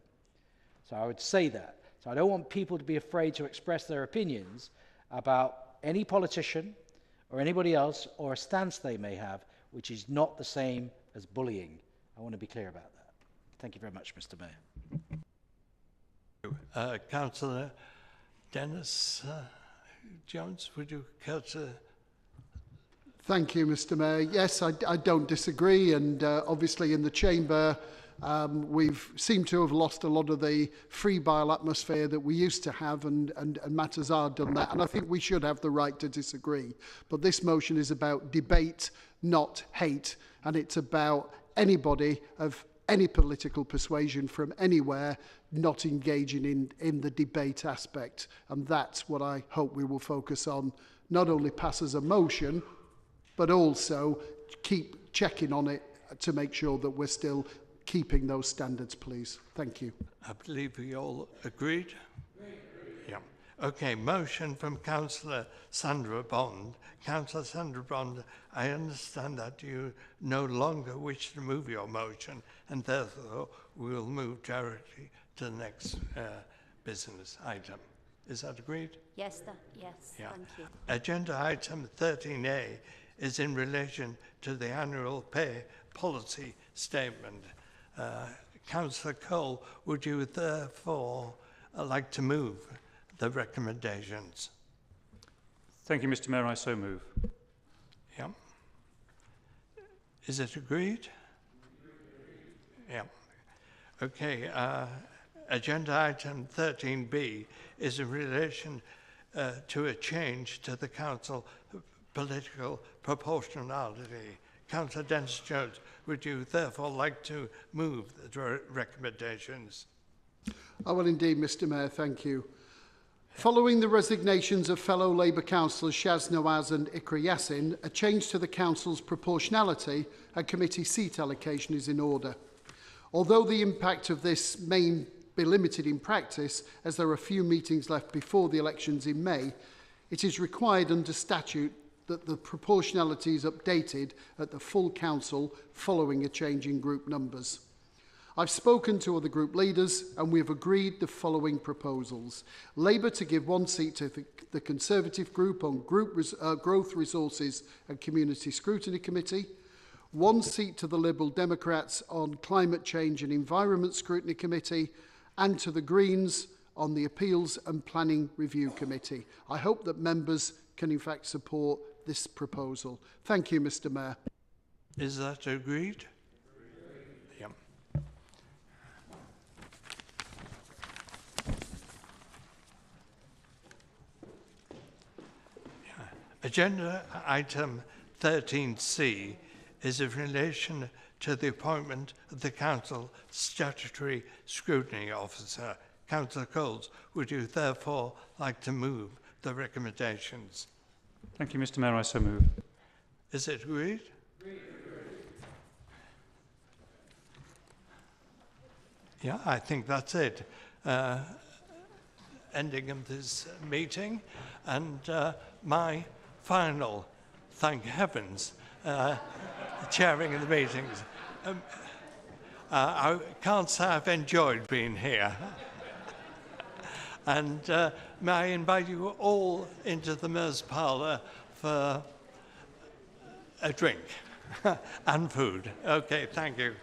E: So I would say that. So I don't want people to be afraid to express their opinions about any politician or anybody else or a stance they may have, which is not the same as bullying. I want to be clear about that. Thank you very much, Mr. Mayor.
A: Councillor Dennis Jones, would you care to...
F: Thank you, Mr. Mayor. Yes, I don't disagree, and obviously in the chamber we've seemed to have lost a lot of the free-bile atmosphere that we used to have, and matters are done that, and I think we should have the right to disagree. But this motion is about debate, not hate, and it's about anybody of any political persuasion from anywhere not engaging in the debate aspect, and that's what I hope we will focus on, not only pass as a motion, but also keep checking on it to make sure that we're still keeping those standards, please. Thank you.
A: I believe we all agreed? Yeah. Okay, motion from Councillor Sandra Bond. Councillor Sandra Bond, I understand that you no longer wish to move your motion, and therefore we will move directly to the next business item. Is that agreed?
J: Yes, yes,
A: yeah.
J: Thank you.
A: Agenda item 13A is in relation to the annual pay policy statement. Councillor Cole, would you therefore like to move the recommendations?
Q: Thank you, Mr. Mayor. I so move.
A: Yeah. Is it agreed? Yeah. Okay. Agenda item 13B is in relation to a change to the council political proportionality. Councillor Dennis Jones, would you therefore like to move the recommendations?
F: I will indeed, Mr. Mayor, thank you. Following the resignations of fellow Labour councillors Shaz Nawaz and Ikra Yassin, a change to the council's proportionality and committee seat allocation is in order. Although the impact of this may be limited in practice, as there are few meetings left before the elections in May, it is required under statute that the proportionality is updated at the full council following a change in group numbers. I've spoken to other group leaders and we have agreed the following proposals. Labour to give 1 seat to the Conservative group on Growth Resources and Community Scrutiny Committee, 1 seat to the Liberal Democrats on Climate Change and Environment Scrutiny Committee, and to the Greens on the Appeals and Planning Review Committee. I hope that members can in fact support this proposal. Thank you, Mr. Mayor.
A: Is that agreed? Yeah. Agenda item 13C is in relation to the appointment of the Council Statutory Scrutiny Officer. Councillor Coles, would you therefore like to move the recommendations?
Q: Thank you, Mr. Mayor. I so move.
A: Is it agreed? Yeah, I think that's it. Ending of this meeting, and my final, thank heavens, chairing of the meetings. I can't say I've enjoyed being here. And may I invite you all into the Mayor's Parlour for a drink and food. Okay, thank you.